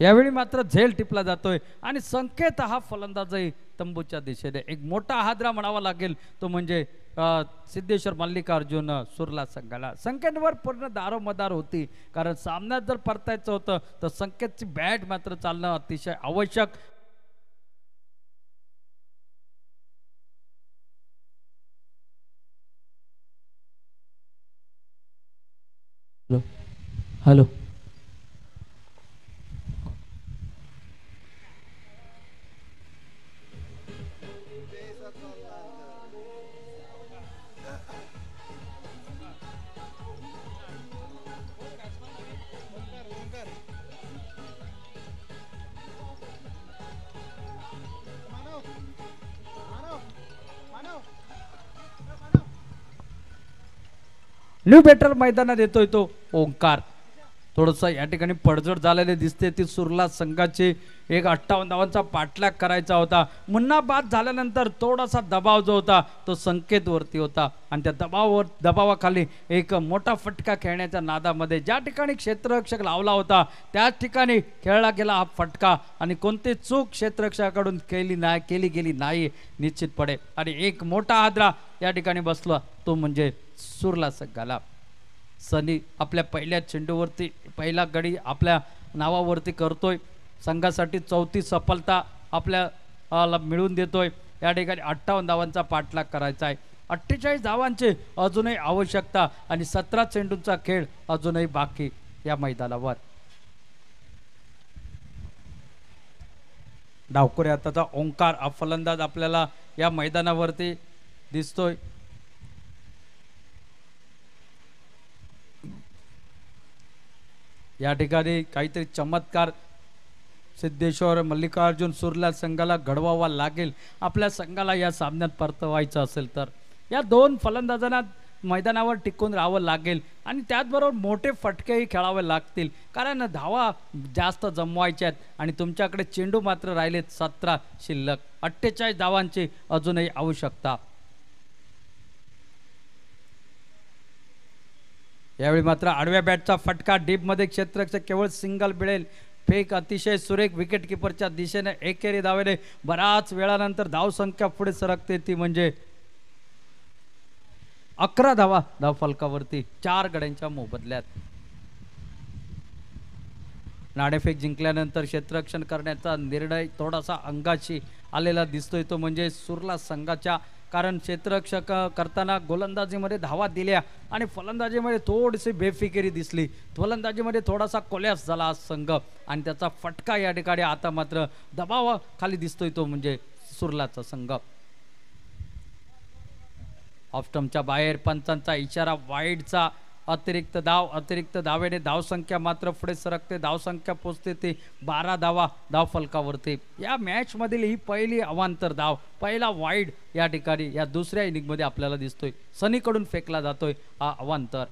यावेळी मात्र झेल टिपला जातोय आणि संकेत हा फलंदाजही तंबूच्या दिशेने। एक मोठा हादरा म्हणावा लागेल तो म्हणजे सिद्धेश्वर मल्लिकार्जुन सुरला संघाला। संकेतवर पूर्ण दारोमदार होती, कारण सामन्यात जर परतायचं होतं तर संकेतची बॅट मात्र चालणं अतिशय आवश्यक। हॅलो न्यू बेटर मैदानात येतोय तो ओंकार. थोडंसं या ठिकाणी पडझड झालेले दिसते. ती सुरला संघाची एक 58 धावांचा पाठलाग करायचा होता. मुन्ना बाद झाल्यानंतर थोडासा दबाव जो होता तो संकेतवरती होता आणि त्या दबावाखाली एक मोठा फटका खेळण्याच्या नादामध्ये ज्या ठिकाणी क्षेत्ररक्षक लावला होता त्याच ठिकाणी खेळला गेला हा फटका आणि कोणती चूक क्षेत्ररक्षकाकडून केली गेली नाही निश्चितपणे. आणि एक मोठा हादरा या ठिकाणी बसला तो म्हणजे सुरला संघाला. सनी आपल्या पहिल्या चेंडूवरती पहिला गडी आपल्या नावावरती करतोय. संघासाठी चौथी सफलता आपल्याला मिळवून देतोय. या ठिकाणी 58 धावांचा पाठलाग करायचा आहे. 48 धावांची अजूनही आवश्यकता आणि 17 चेंडूंचा खेळ अजूनही बाकी या मैदानावर. डावखोरे हाताचा ओंकार हा फलंदाज आपल्याला या मैदानावरती दिसतोय. या ठिकाणी काहीतरी चमत्कार सिद्धेश्वर मल्लिकार्जुन सुरला संघाला घडवावा लागेल आपल्या संघाला या सामन्यात परतवायचं असेल तर. या दोन फलंदाजांना मैदानावर टिकून राहावं लागेल आणि त्याचबरोबर मोठे फटकेही खेळावे लागतील कारण धावा जास्त जमवायच्या आहेत आणि तुमच्याकडे चेंडू मात्र राहिलेत 17 शिल्लक. 48 धावांची अजूनही आवश्यकता. यावेळी मात्र आडव्या बॅटचा फटका डीपमध्ये क्षेत्ररक्षक केवळ सिंगल मिळेल. फेक अतिशय सुरेख विकेट किपरच्या दिशेने एकेरी धावेने बराच वेळानंतर धावसंख्या पुढे सरकते ती म्हणजे 11 धावा धाव फलकावरती 4 गड्यांच्या मोबदल्यात. नाणेफेक जिंकल्यानंतर क्षेत्ररक्षण करण्याचा निर्णय थोडासा अंगाशी आलेला दिसतोय तो म्हणजे सुरला संघाच्या. कारण क्षेत्ररक्षक करताना गोलंदाजीमध्ये धावा दिल्या आणि फलंदाजीमध्ये थोडीशी बेफिकिरी दिसली. फलंदाजीमध्ये थोडासा कोलॅप्स झाला संघ आणि त्याचा फटका या ठिकाणी आता मात्र दबावाखाली दिसतोय तो म्हणजे सुरलाचा संघ. ऑफस्टंपच्या बाहेर पंचांचा इशारा वाईडचा. अतिरिक्त धावेने धावसंख्या मात्र पुढे सरकते. धावसंख्या पोचते ती 12 धावा धाव फलकावरती. या मॅच मधील ही पहिली अवांतर धाव पहिला वाईड या ठिकाणी या दुसऱ्या इनिंग मध्ये आपल्याला दिसतोय. सनीकडून फेकला जातोय हा अवांतर.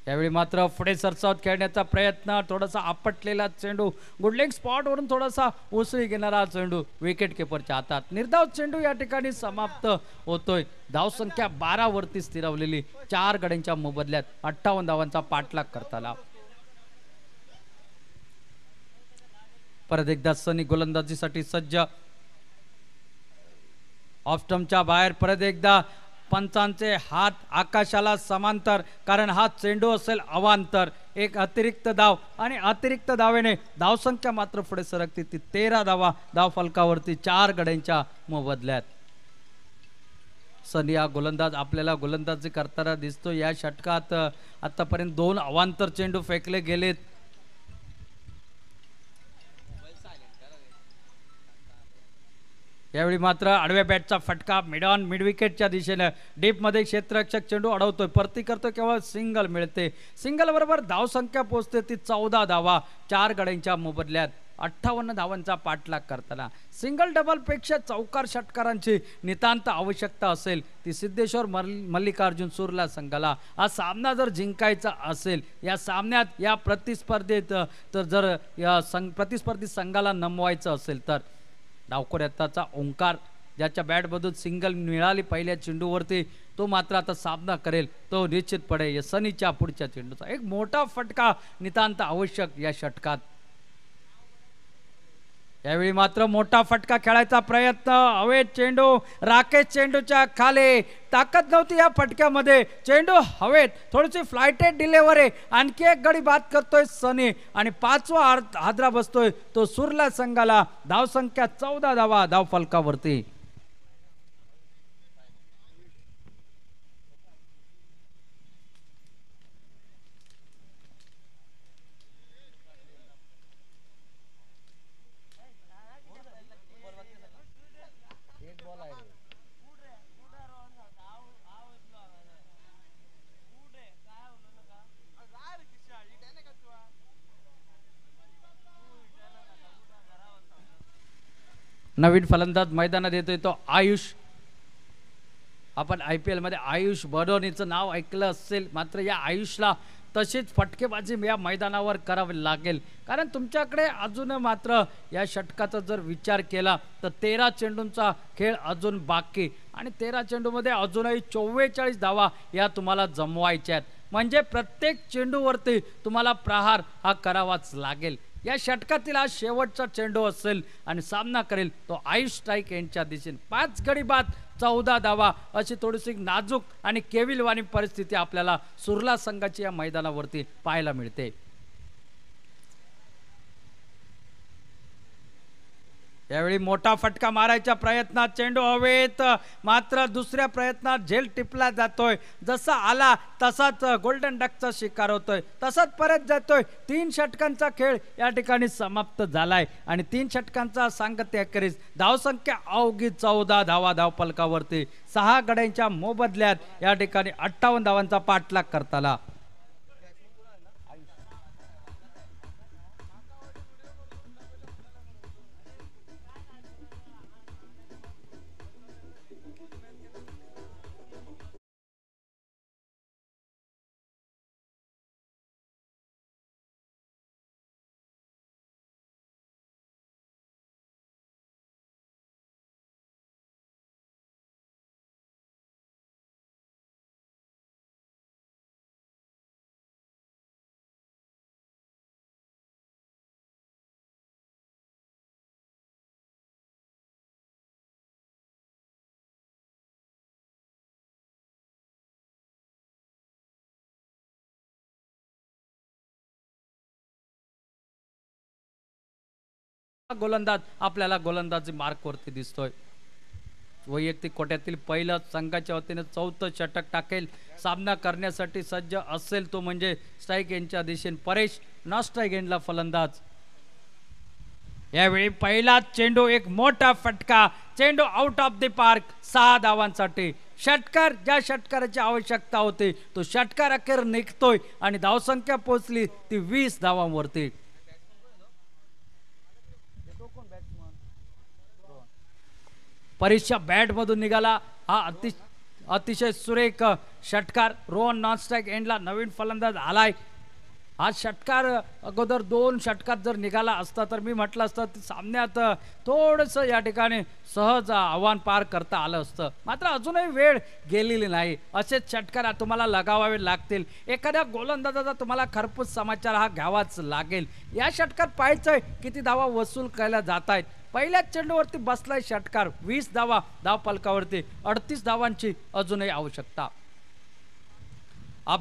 यावेळी मात्र पुढे सरसावत खेळण्याचा प्रयत्न. थोडासा आपटलेला चेंडू गुडलेग स्पॉट वरून थोडासा उसळी घेणारा चेंडू विकेट किपरच्या हातात. निर्धाव चेंडू या ठिकाणी समाप्त होतोय. धावसंख्या 12 वरती स्थिरवलेली 4 गड्यांच्या मोबदल्यात 58 धावांचा पाठलाग करताना. परत एकदा सनी गोलंदाजीसाठी सज्ज. ऑफस्टंपच्या बाहेर परत एकदा पंचांचे हात आकाशाला समांतर कारण हा चेंडू असेल अवांतर. एक अतिरिक्त धाव आणि अतिरिक्त धावेने धावसंख्या मात्र पुढे सरकते ती 13 धावा धाव फलकावरती 4 गड्यांच्या मोबदल्यात. सनी हा गोलंदाज आपल्याला गोलंदाजी करताना दिसतो. या षटकात आतापर्यंत 2 अवांतर चेंडू फेकले गेलेत. यावेळी मात्र आडव्या बॅटचा फटका मिड विकेटच्या दिशेने डीपमध्ये क्षेत्ररक्षक चेंडू अडवतोय. परती करतो केवळ सिंगल मिळते. सिंगल बरोबर धावसंख्या पोहोचते ती 14 धावा 4 गड्यांच्या मोबदल्यात 58 धावांचा पाठलाग करताना. सिंगल डबल पेक्षा चौकार षटकारांची नितांत आवश्यकता असेल ती सिद्धेश्वर मल्लिकार्जुन सुरला संघाला. हा सामना जर जिंकायचा असेल या सामन्यात या प्रतिस्पर्धेत तर जर या प्रतिस्पर्धी संघाला नमवायचं असेल तर डावखोऱ्याचा ओंकार ज्याच्या बॅटमधून सिंगल मिळाली पहिल्या चेंडूवरती तो मात्र आता सामना करेल. तो निश्चितपणे या सनीच्या पुढच्या चेंडूचा एक मोठा फटका नितांत आवश्यक या षटकात. यावेळी मात्र मोठा फटका खेळायचा प्रयत्न. हवेत चेंडू राकेश चेंडूच्या खाली. ताकद नव्हती या फटक्यामध्ये. चेंडू हवेत थोडीशी फ्लायटेड डिलेव्हरी. आणखी एक गडी बाद करतोय सनी आणि 5वा हादरा बसतोय तो सुरला संघाला. धावसंख्या 14 धावा धाव फलकावरती. नवीन फलंदाज मैदानात येतोय तो आयुष. आपण IPL मध्ये आयुष बडोनीचं नाव ऐकलं असेल, मात्र या आयुषला तशीच फटकेबाजी या मैदानावर करावी लागेल, कारण तुमच्याकडे अजून मात्र या षटकाचा जर विचार केला तर 13 चेंडूंचा खेळ अजून बाकी आणि 13 चेंडूमध्ये अजूनही 44 धावा या तुम्हाला जमवायच्या आहेत, म्हणजे प्रत्येक चेंडूवरती तुम्हाला प्रहार हा करावाच लागेल। या षटकातील हा शेवटचा चेंडू असेल आणि सामना करेल तो आयुष स्ट्राईक यांच्या दिशेने। 5 गडी बाद 14 धावा अशी थोडीशी नाजूक आणि केविलवाणी परिस्थिती आपल्याला सुरला संघाची या मैदानावरती पाहायला मिळते। यावेळी मोठा फटका मारायच्या प्रयत्नात चेंडू हवेत, मात्र दुसऱ्या प्रयत्नात झेल टिपला जातोय, जसा आला तसाच गोल्डन डकचा शिकार होतोय, तसाच परत जातोय। 3 षटकांचा खेळ या ठिकाणी समाप्त झालाय आणि 3 षटकांचा सांगते अखेरीस धावसंख्या अवघी 14 धावा धावपलकावरती। 6 गड्यांच्या मोबदल्यात या ठिकाणी 58 धावांचा पाठलाग करता आला। गोलंदाज आपल्याला गोलंदाजी मार्क वरती दिसतोय। वैयक्तिक कोट्यातील पहिलं संघाच्या वतीने 4थं षटक टाकेल, सामना करण्यासाठी सज्ज असेल तो म्हणजे स्ट्राईक यांच्या दिशेने परेश, नॉन स्ट्राईक एंडला फलंदाज। यावेळी पहिला चेंडू एक मोठा फटका, चेंडू आउट ऑफ द पार्क 6 धावांसाठी। षटकार ज्या षटकाराची आवश्यकता होती तो षटकार अखेर निघतोय आणि धावसंख्या पोहोचली ती 20 धावांवरती। परीक्षा बॅट मधून निघाला हा अतिशय सुरेख षटकार। रोहन नॉन स्ट्राईक एंडला नवीन फलंदाज आलाय। हा षटकार अगोदर 2 षटकात जर निघाला असता तर मी म्हटलं असतं सामन्यात थोडंसं या ठिकाणी सहज आव्हान पार करता आलं असतं, मात्र अजूनही वेळ गेलेली नाही। असेच षटकार तुम्हाला लगावावे लागतील, एखाद्या गोलंदाजाचा तुम्हाला खरपूस समाचार हा घ्यावाच लागेल। या षटकात पाहायचंय किती धावा वसूल केल्या जात आहेत। पहिल्याच चेंडूवरती बसलाय षटकार, 20 धावा धावपलकावरती, 38 धावांची अजूनही आवश्यकता।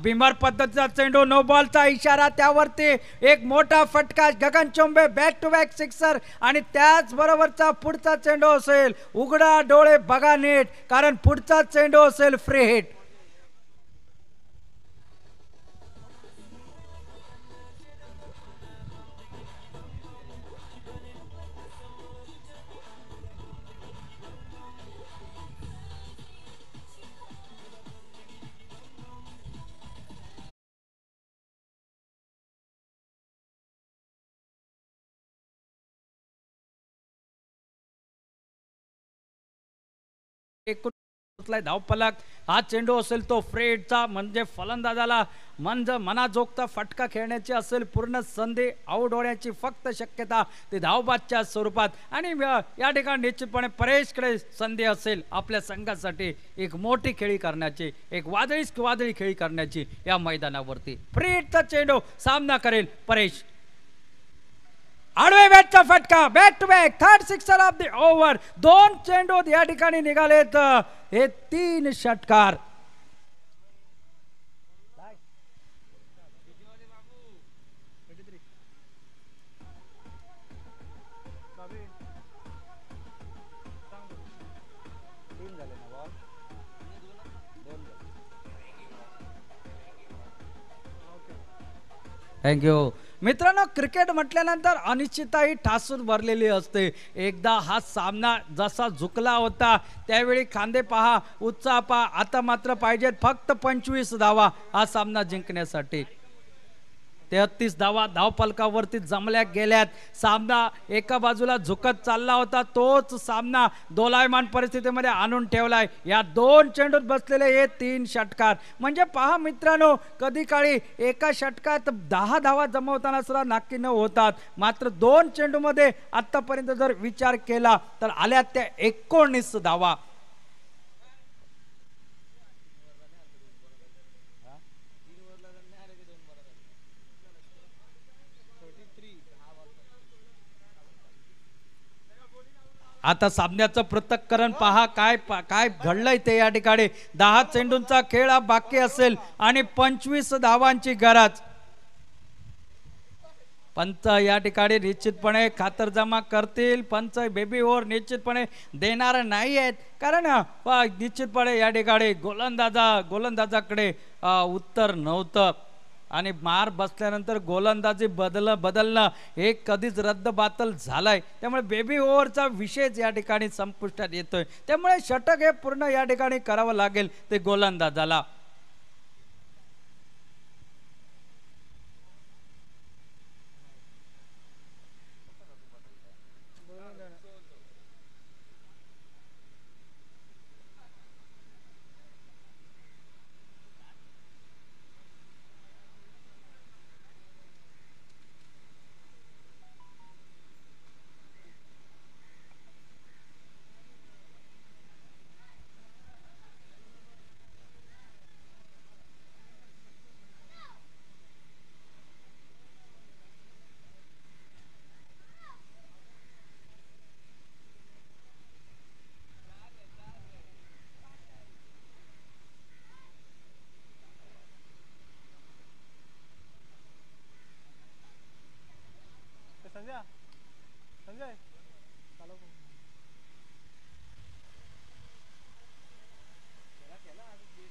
बिमार पद्धतीचा चेंडू, नो बॉलचा इशारा, त्यावरती एक मोठा फटका, गगनचुंबी बॅक टू बॅक सिक्सर आणि त्याच बरोबरचा पुढचा चेंडू असेल, उघडा डोळे बघा नीट, कारण पुढचा चेंडू असेल फ्री हिट। धावपलक, हा चेंडू असेल तो फ्रेडचा, म्हणजे फलंदाजाला मनाजोगता फटका खेळण्याची असेल पूर्ण संधी, आऊट होण्याची फक्त शक्यता ती धावबादच्या स्वरूपात। आणि या ठिकाणी निश्चितपणे परेशकडे संधी असेल आपल्या संघासाठी एक मोठी खेळी करण्याची, एक वादळी खेळी करण्याची या मैदानावरती। फ्रेडचा चेंडू, सामना करेल परेश। आडवे बॅटचा फटका, back to back, 3rd sixer of the over. 2 चेंडू या ठिकाणी निघालेत, हे 3 षटकार। थँक्यू मित्रांनो। क्रिकेट म्हटल्यानंतर अनिश्चितता ही ठासून भरलेली असते। एकदा हा सामना जसा झुकला होता त्यावेळी खांदे पहा, उत्साह पहा, आता मात्र पाहिजेत फक्त 25 धावा हा सामना जिंकण्यासाठी। 33 धावा धावफलकावरती जमल्या गेल्यात. सामना एका बाजूला झुकत चालला होता, तोच सामना दोलायमान परिस्थितीमध्ये आणून ठेवलाय. या 2 चेंडूत बसलेले हे 3 षटकार. म्हणजे पहा मित्रांनो, कधी काळी एका षटकात 10 धावा जमवताना सुद्धा नाकी न होतात, मात्र 2 चेंडूमध्ये आतापर्यंत जर विचार केला तर आल्या त्या 19 धावा. आता सामन्याचं पृथक्करण पहा, काय घडलंय ते. या ठिकाणी 10 चेंडूंचा खेळ हा बाकी असेल आणि 25 धावांची गरज. पंच या ठिकाणी निश्चितपणे खातरजमा करतील. पंच बेबी ओव्हर निश्चितपणे देणार नाही आहेत, कारण निश्चितपणे या ठिकाणी गोलंदाजाकडे उत्तर नव्हतं आणि मार बसल्यानंतर गोलंदाजी बदलणं हे कधीच रद्दबातल झालाय. त्यामुळे बेबी ओव्हरचा विषयच या ठिकाणी संपुष्टात येतोय. त्यामुळे षटक हे पूर्ण या ठिकाणी करावं लागेल ते गोलंदाजाला.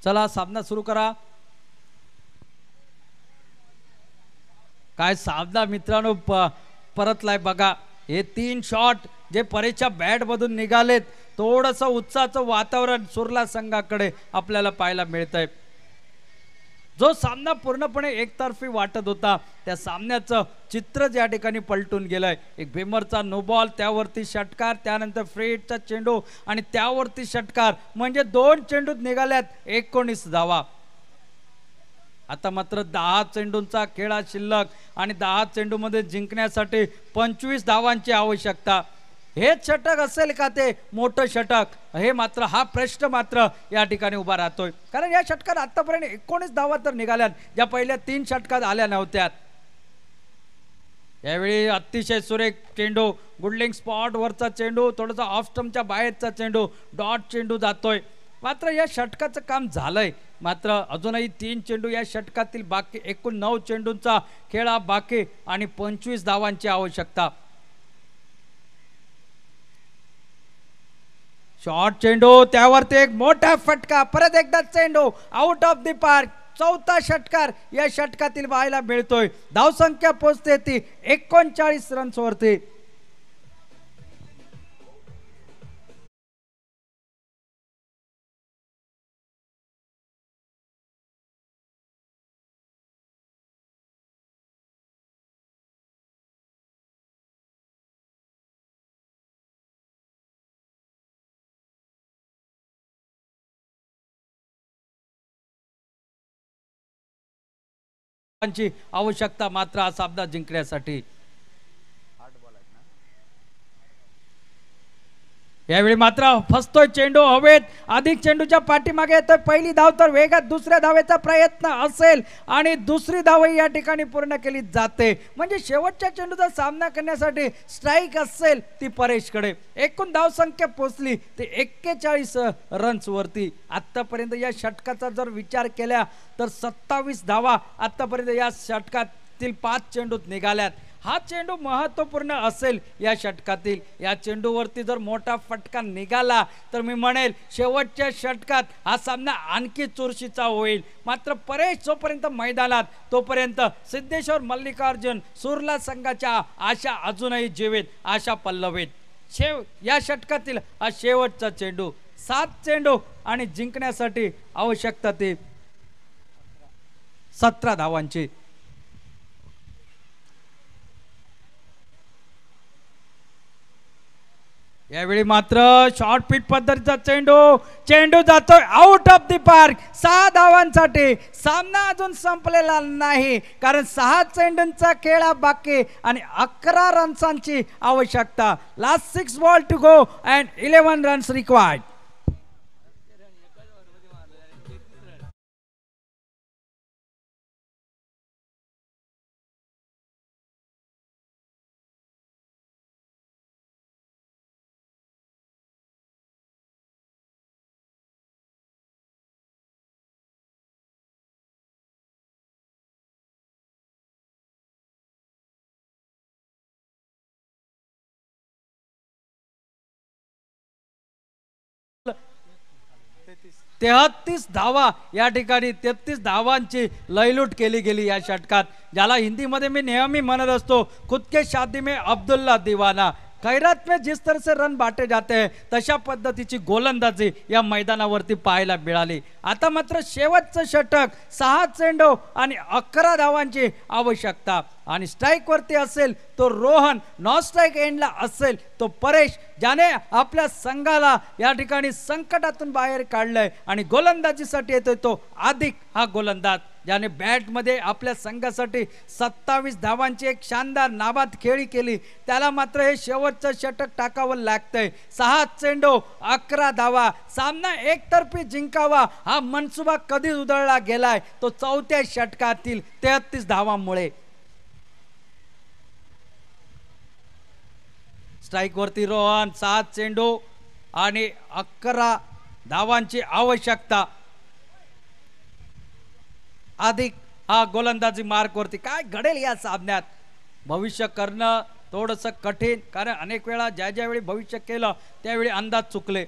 चला सामना सुरू करा. काय सामना मित्रांनो परतलाय बघा. हे 3 शॉट जे परेच्या बॅट मधून निघालेत, थोडस उत्साहाचं वातावरण सुरला संघाकडे आपल्याला पाहायला मिळतंय. जो सामना पूर्णपणे एकतर्फी वाटत होता, त्या सामन्याचं चित्रच या ठिकाणी पलटून गेलंय. एक बेमरचा नो बॉल, त्यावरती षटकार, त्यानंतर फ्री हिटचा चेंडू आणि त्यावरती षटकार. म्हणजे 2 चेंडूत निघाल्यात 19 धावा. आता मात्र 10 चेंडूंचा खेळ शिल्लक आणि 10 चेंडूमध्ये जिंकण्यासाठी 25 धावांची आवश्यकता. हेच षटक असेल का ते मोठं षटक? हे मात्र हा प्रश्न मात्र या ठिकाणी उभा राहतोय, कारण या षटकात आतापर्यंत 19 धावा तर निघाल्यात, ज्या पहिल्या 3 षटकात आल्या नव्हत्या. यावेळी अतिशय सुरेख चेंडू, गुडलिंग स्पॉट वरचा चेंडू, थोडासा ऑफ स्टंपच्या बाहेरचा चेंडू, डॉट चेंडू जातोय. मात्र या षटकाचं काम झालंय, मात्र अजूनही 3 चेंडू या षटकातील बाकी. एकूण 9 चेंडूंचा खेळ हा बाकी आणि 25 धावांची आवश्यकता. शॉर्ट चेंडू, त्यावरती एक मोठा फटका, परत एकदा चेंडू आउट ऑफ द पार्क. 4था षटकार या षटकातील पाहायला मिळतोय. धावसंख्या पोहोचते ती 39 रन्स वरती. आवश्यकता मात्र हा सामना जिंकण्यासाठी. यावेळी मात्र फसतोय चेंडू हवेत, अधिक चेंडूच्या पाठीमागे येतोय. पहिली धाव तर वेगात, दुसऱ्या धावेचा प्रयत्न असेल आणि दुसरी धाव या ठिकाणी पूर्ण केली जाते. म्हणजे शेवटच्या चेंडूचा सामना करण्यासाठी स्ट्राईक असेल ती परेशकडे. एकूण धावसंख्या पोहोचली ते 41 रन्स वरती. आतापर्यंत या षटकाचा जर विचार केला तर 27 धावा आतापर्यंत या षटकातील 5 चेंडूत निघाल्यात. हा चेंडू महत्त्वपूर्ण असेल या षटकातील. या चेंडूवरती जर मोठा फटका निघाला तर मी म्हणेल शेवटच्या षटकात हा सामना आणखी चुरशीचा होईल. मात्र परेश जोपर्यंत मैदानात तोपर्यंत सिद्धेश्वर मल्लिकार्जुन सुरला संघाच्या आशा अजूनही जीवित, आशा पल्लवित. या षटकातील हा शेवटचा चेंडू. 7 चेंडू आणि जिंकण्यासाठी आवश्यकता ती 17 धावांची. यावेळी मात्र शॉर्ट पिच पद्धतीचा चेंडू चेंडू जातोय आउट ऑफ द पार्क 6 धावांसाठी सामना अजून संपलेला नाही कारण 6 चेंडूंचा खेळ बाकी आणि 11 रन्सांची आवश्यकता last 6 ball to go and 11 runs required तेहतीस धावा या ठिकाणी 33 धावांची लयलूट केली गेली या षटकात ज्याला हिंदीमध्ये मी नेहमी म्हणत असतो खुद के शादी में अब्दुल्ला दीवाना खैरात में जिस तरह से रन बांटे जाते हैं तशा पद्धतीची गोलंदाजी या मैदानावरती पाहायला मिळाली आता मात्र शेवटचं षटक 6 चेंडू आणि 11 धावांची आवश्यकता आणि स्ट्राइक वरती असेल तो रोहन नॉन स्ट्राइक एंडला असेल तो परेश ज्याने आपल्या संघाला या ठिकाणी संकटातून बाहेर काढलंय आणि गोलंदाजीसाठी येतोय तो आदिक हा गोलंदाज ज्याने बॅट मध्ये आपल्या संघासाठी 27 धावांची एक शानदार नाबाद खेळी केली त्याला मात्र हे शेवटचं षटक टाकावं लागतंय 6 चेंडू 11 धावा सामना एकतर्फी जिंकावा हा मनसुबा कधीच उधळला गेलाय तो चौथ्या षटकातील 33 धावांमुळे स्ट्राइक वरती रोहन 7 चेंडू आणि 11 धावांची आवश्यकता अधिक हा गोलंदाजी मार्क वरती काय घडेल या सामन्यात भविष्य करणं थोडंसं कठीण कारण अनेक वेळा ज्यावेळी भविष्य केलं त्यावेळी अंदाज चुकले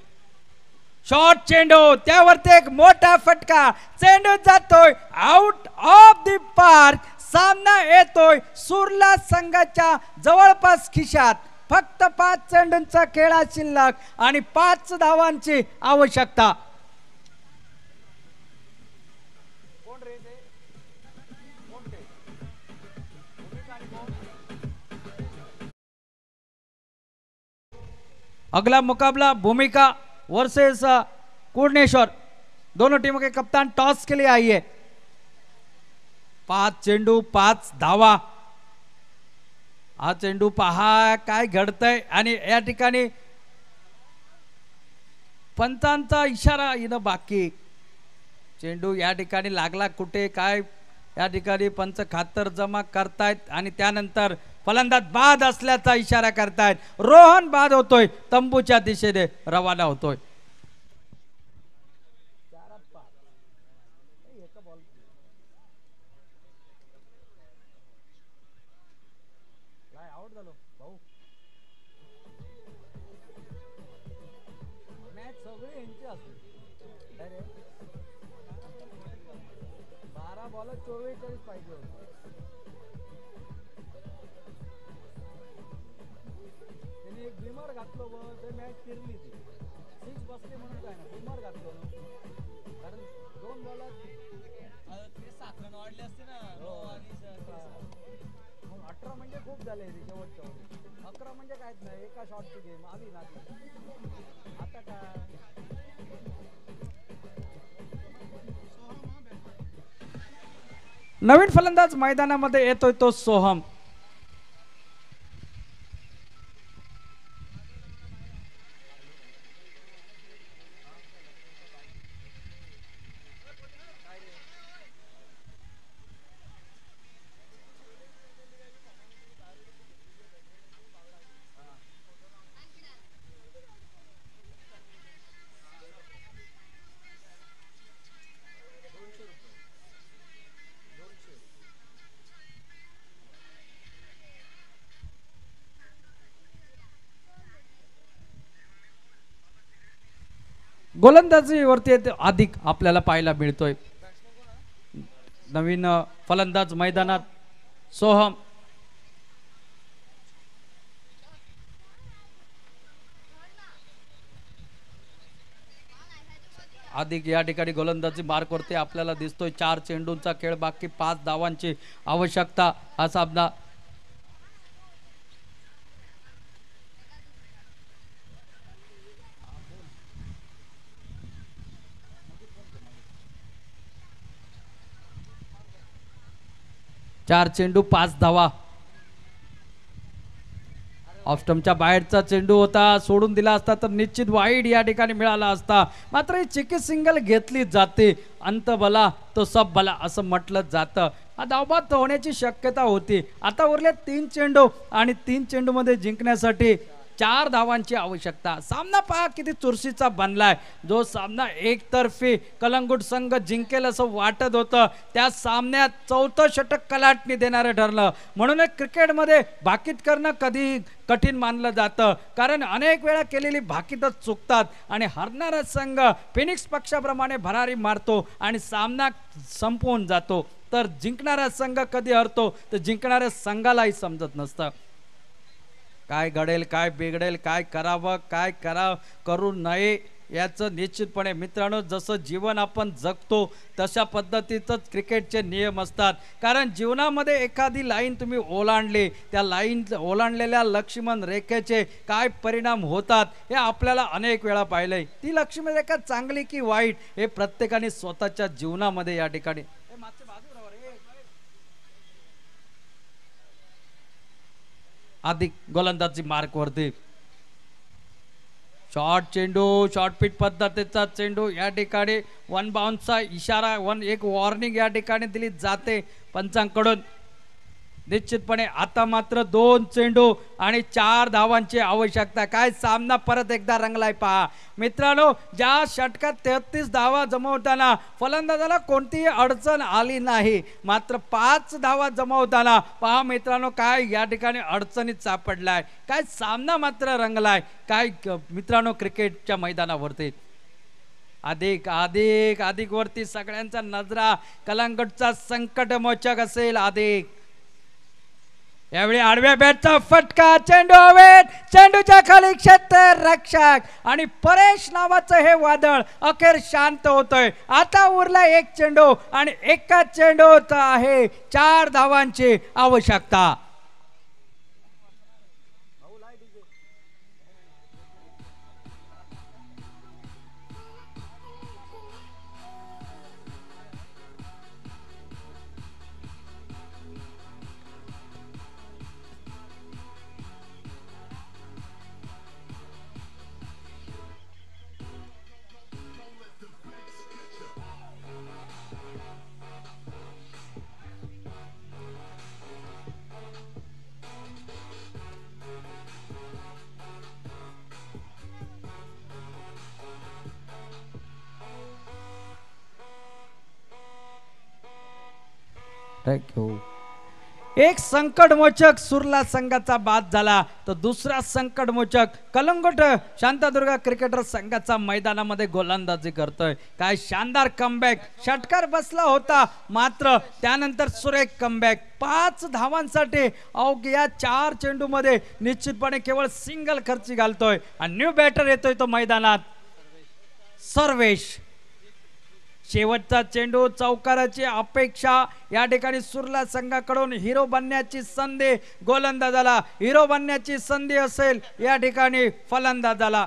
शॉर्ट चेंडू त्यावरती एक मोठा फटका चेंडू जातोय आउट ऑफ द पार्क सामना येतोय सुरला संघाच्या जवळपास खिशात फक्त 5 चेंडूंचा खेळ शिल्लक आणि 5 धावांची आवश्यकता अगला मुकाबला भूमिका वर्सेस कुर्णेश्वर दोनों टीमों के कप्तान टॉस के लिए आई है 5 चेंडू 5 धावा हा चेंडू पहा काय घडतंय आणि या ठिकाणी पंचांचा इशारा येणं बाकी चेंडू या ठिकाणी लागला कुठे काय या ठिकाणी पंच खातर जमा करतायत आणि त्यानंतर फलंदाज बाद असल्याचा इशारा करतायत रोहन बाद होतोय तंबूच्या दिशेने रवाना होतोय नवीन फलंदाज मैदानामध्ये येतोय तो सोहम गोलंदाजीवरती अधिक आपल्याला पाहायला मिळतोय नवीन फलंदाज मैदानात सोहम अधिक या ठिकाणी गोलंदाजी मार्क वरती आपल्याला दिसतोय 4 चेंडूंचा खेळ बाकी 5 धावांची आवश्यकता हा सामना 4 चेंडू 5 धावा. ऑफ स्टंपच्या बाहेरचा चेंडू होता, सोडून दिला असता तर निश्चित वाईड या ठिकाणी मिळाला असता. मात्र ही चिकी सिंगल घेतली जाते. अंत भला तो सब भला असं म्हटलं जातं. हा धावबाद होण्याची शक्यता होती. आता उरले 3 चेंडू आणि 3 चेंडू मध्ये जिंकण्यासाठी 4 धावांची आवश्यकता. सामना पहा किती चुरशीचा बनलाय. जो सामना एकतर्फी कलंगूट संघ जिंकेल असं वाटत होतं, त्या सामन्यात 4थं षटक कलाटणी देणारं ठरलं. म्हणूनच क्रिकेटमध्ये भाकीत करणं कधी कठीण मानलं जातं, कारण अनेक वेळा केलेली भाकीतच चुकतात आणि हरणारा संघ फिनिक्स पक्षाप्रमाणे भरारी मारतो आणि सामना संपवून जातो. तर जिंकणारा संघ कधी हरतो तर जिंकणाऱ्या संघालाही समजत नसतं. काय घडेल, काय बिघडेल, काय करावं, काय करू नये याचं निश्चितपणे मित्रांनो, जसं जीवन आपण जगतो तशा पद्धतीचंच क्रिकेटचे नियम असतात. कारण जीवनामध्ये एखादी लाईन तुम्ही ओलांडली, त्या लाईन ओलांडलेल्या लक्ष्मण रेखेचे काय परिणाम होतात हे आपल्याला अनेक वेळा पाहिलंय. ती लक्ष्मण रेखा चांगली की वाईट हे प्रत्येकाने स्वतःच्या जीवनामध्ये या ठिकाणी अधिक गोलंदाजी मार्क वरती. शॉर्ट चेंडू, शॉर्ट पिच पद्धतीचा चेंडू या ठिकाणी 1 बाउन्सचा इशारा, एक वॉर्निंग या ठिकाणी दिली जाते पंचांकडून. निश्चितपणे आता मात्र 2 चेंडू आणि 4 धावांची आवश्यकता. काय सामना परत एकदा रंगलाय पहा मित्रांनो. ज्या षटकात 33 धावा जमवताना फलंदाजाला कोणतीही अडचण आली नाही, मात्र 5 धावा जमवताना पहा मित्रांनो काय या ठिकाणी अडचणीत सापडलाय. काय सामना मात्र रंगलाय काय मित्रांनो क्रिकेटच्या मैदानावरती. अधिक अधिक अधिक वरती सगळ्यांचा नजरा कलंगूटचा संकटमोचक असेल. अधिक यावेळी आडव्या बॅटचा फटका, चेंडू हवेत, चेंडूच्या खाली क्षेत्ररक्षक आणि परेश नावाचं हे वादळ अखेर शांत होतोय. आता उरला 1 चेंडू आणि एका चेंडूत आहे 4 धावांची आवश्यकता. एक संकटमोचक सुरला संघाचा बाद झाला तर दुसरा संकटमोचक कलंगूट शांतादुर्गा क्रिकेटर संघाचा मैदानामध्ये गोलंदाजी करतोय. काय शानदार कमबॅक, षटकार बसला होता मात्र त्यानंतर सुरेख कमबॅक. 5 धावांसाठी अवघ्या 4 चेंडू मध्ये निश्चितपणे केवळ सिंगल खर्ची घालतोय आणि न्यू बॅटर येतोय तो मैदानात सर्वेश. शेवटचा चेंडू, चौकाराची अपेक्षा या ठिकाणी सुरला संघाकडून. हिरो बनण्याची संधी गोलंदाजाला, हिरो बनण्याची संधी असेल या ठिकाणी फलंदाजाला.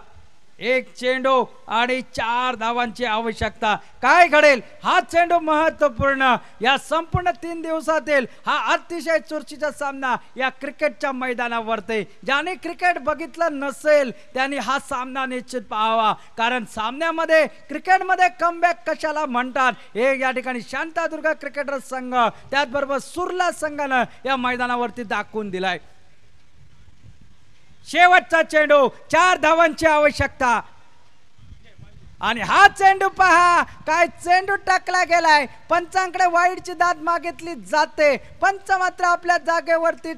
1 चेंडू आणि 4 धावांची आवश्यकता. काय घडेल हा चेंडू महत्वपूर्ण. या संपूर्ण 3 दिवसातील हा अतिशय चुरशीचा सामना या क्रिकेटच्या मैदानावरती. ज्याने क्रिकेट बघितलं नसेल त्यांनी हा सामना निश्चित पाहावा, कारण सामन्यामध्ये क्रिकेटमध्ये कमबॅक कशाला म्हणतात हे या ठिकाणी शांतादुर्गा क्रिकेटर संघ त्याचबरोबर सुरला संघानं या मैदानावरती दाखवून दिलाय. शेवटचा चेंडू, 4 धावांची आवश्यकता आणि हा चेंडू पहा काय चेंडू टाकला गेलाय. पंचांकडे वाईडची दाद मागितली जाते, पंच मात्र आपल्या जागेवरती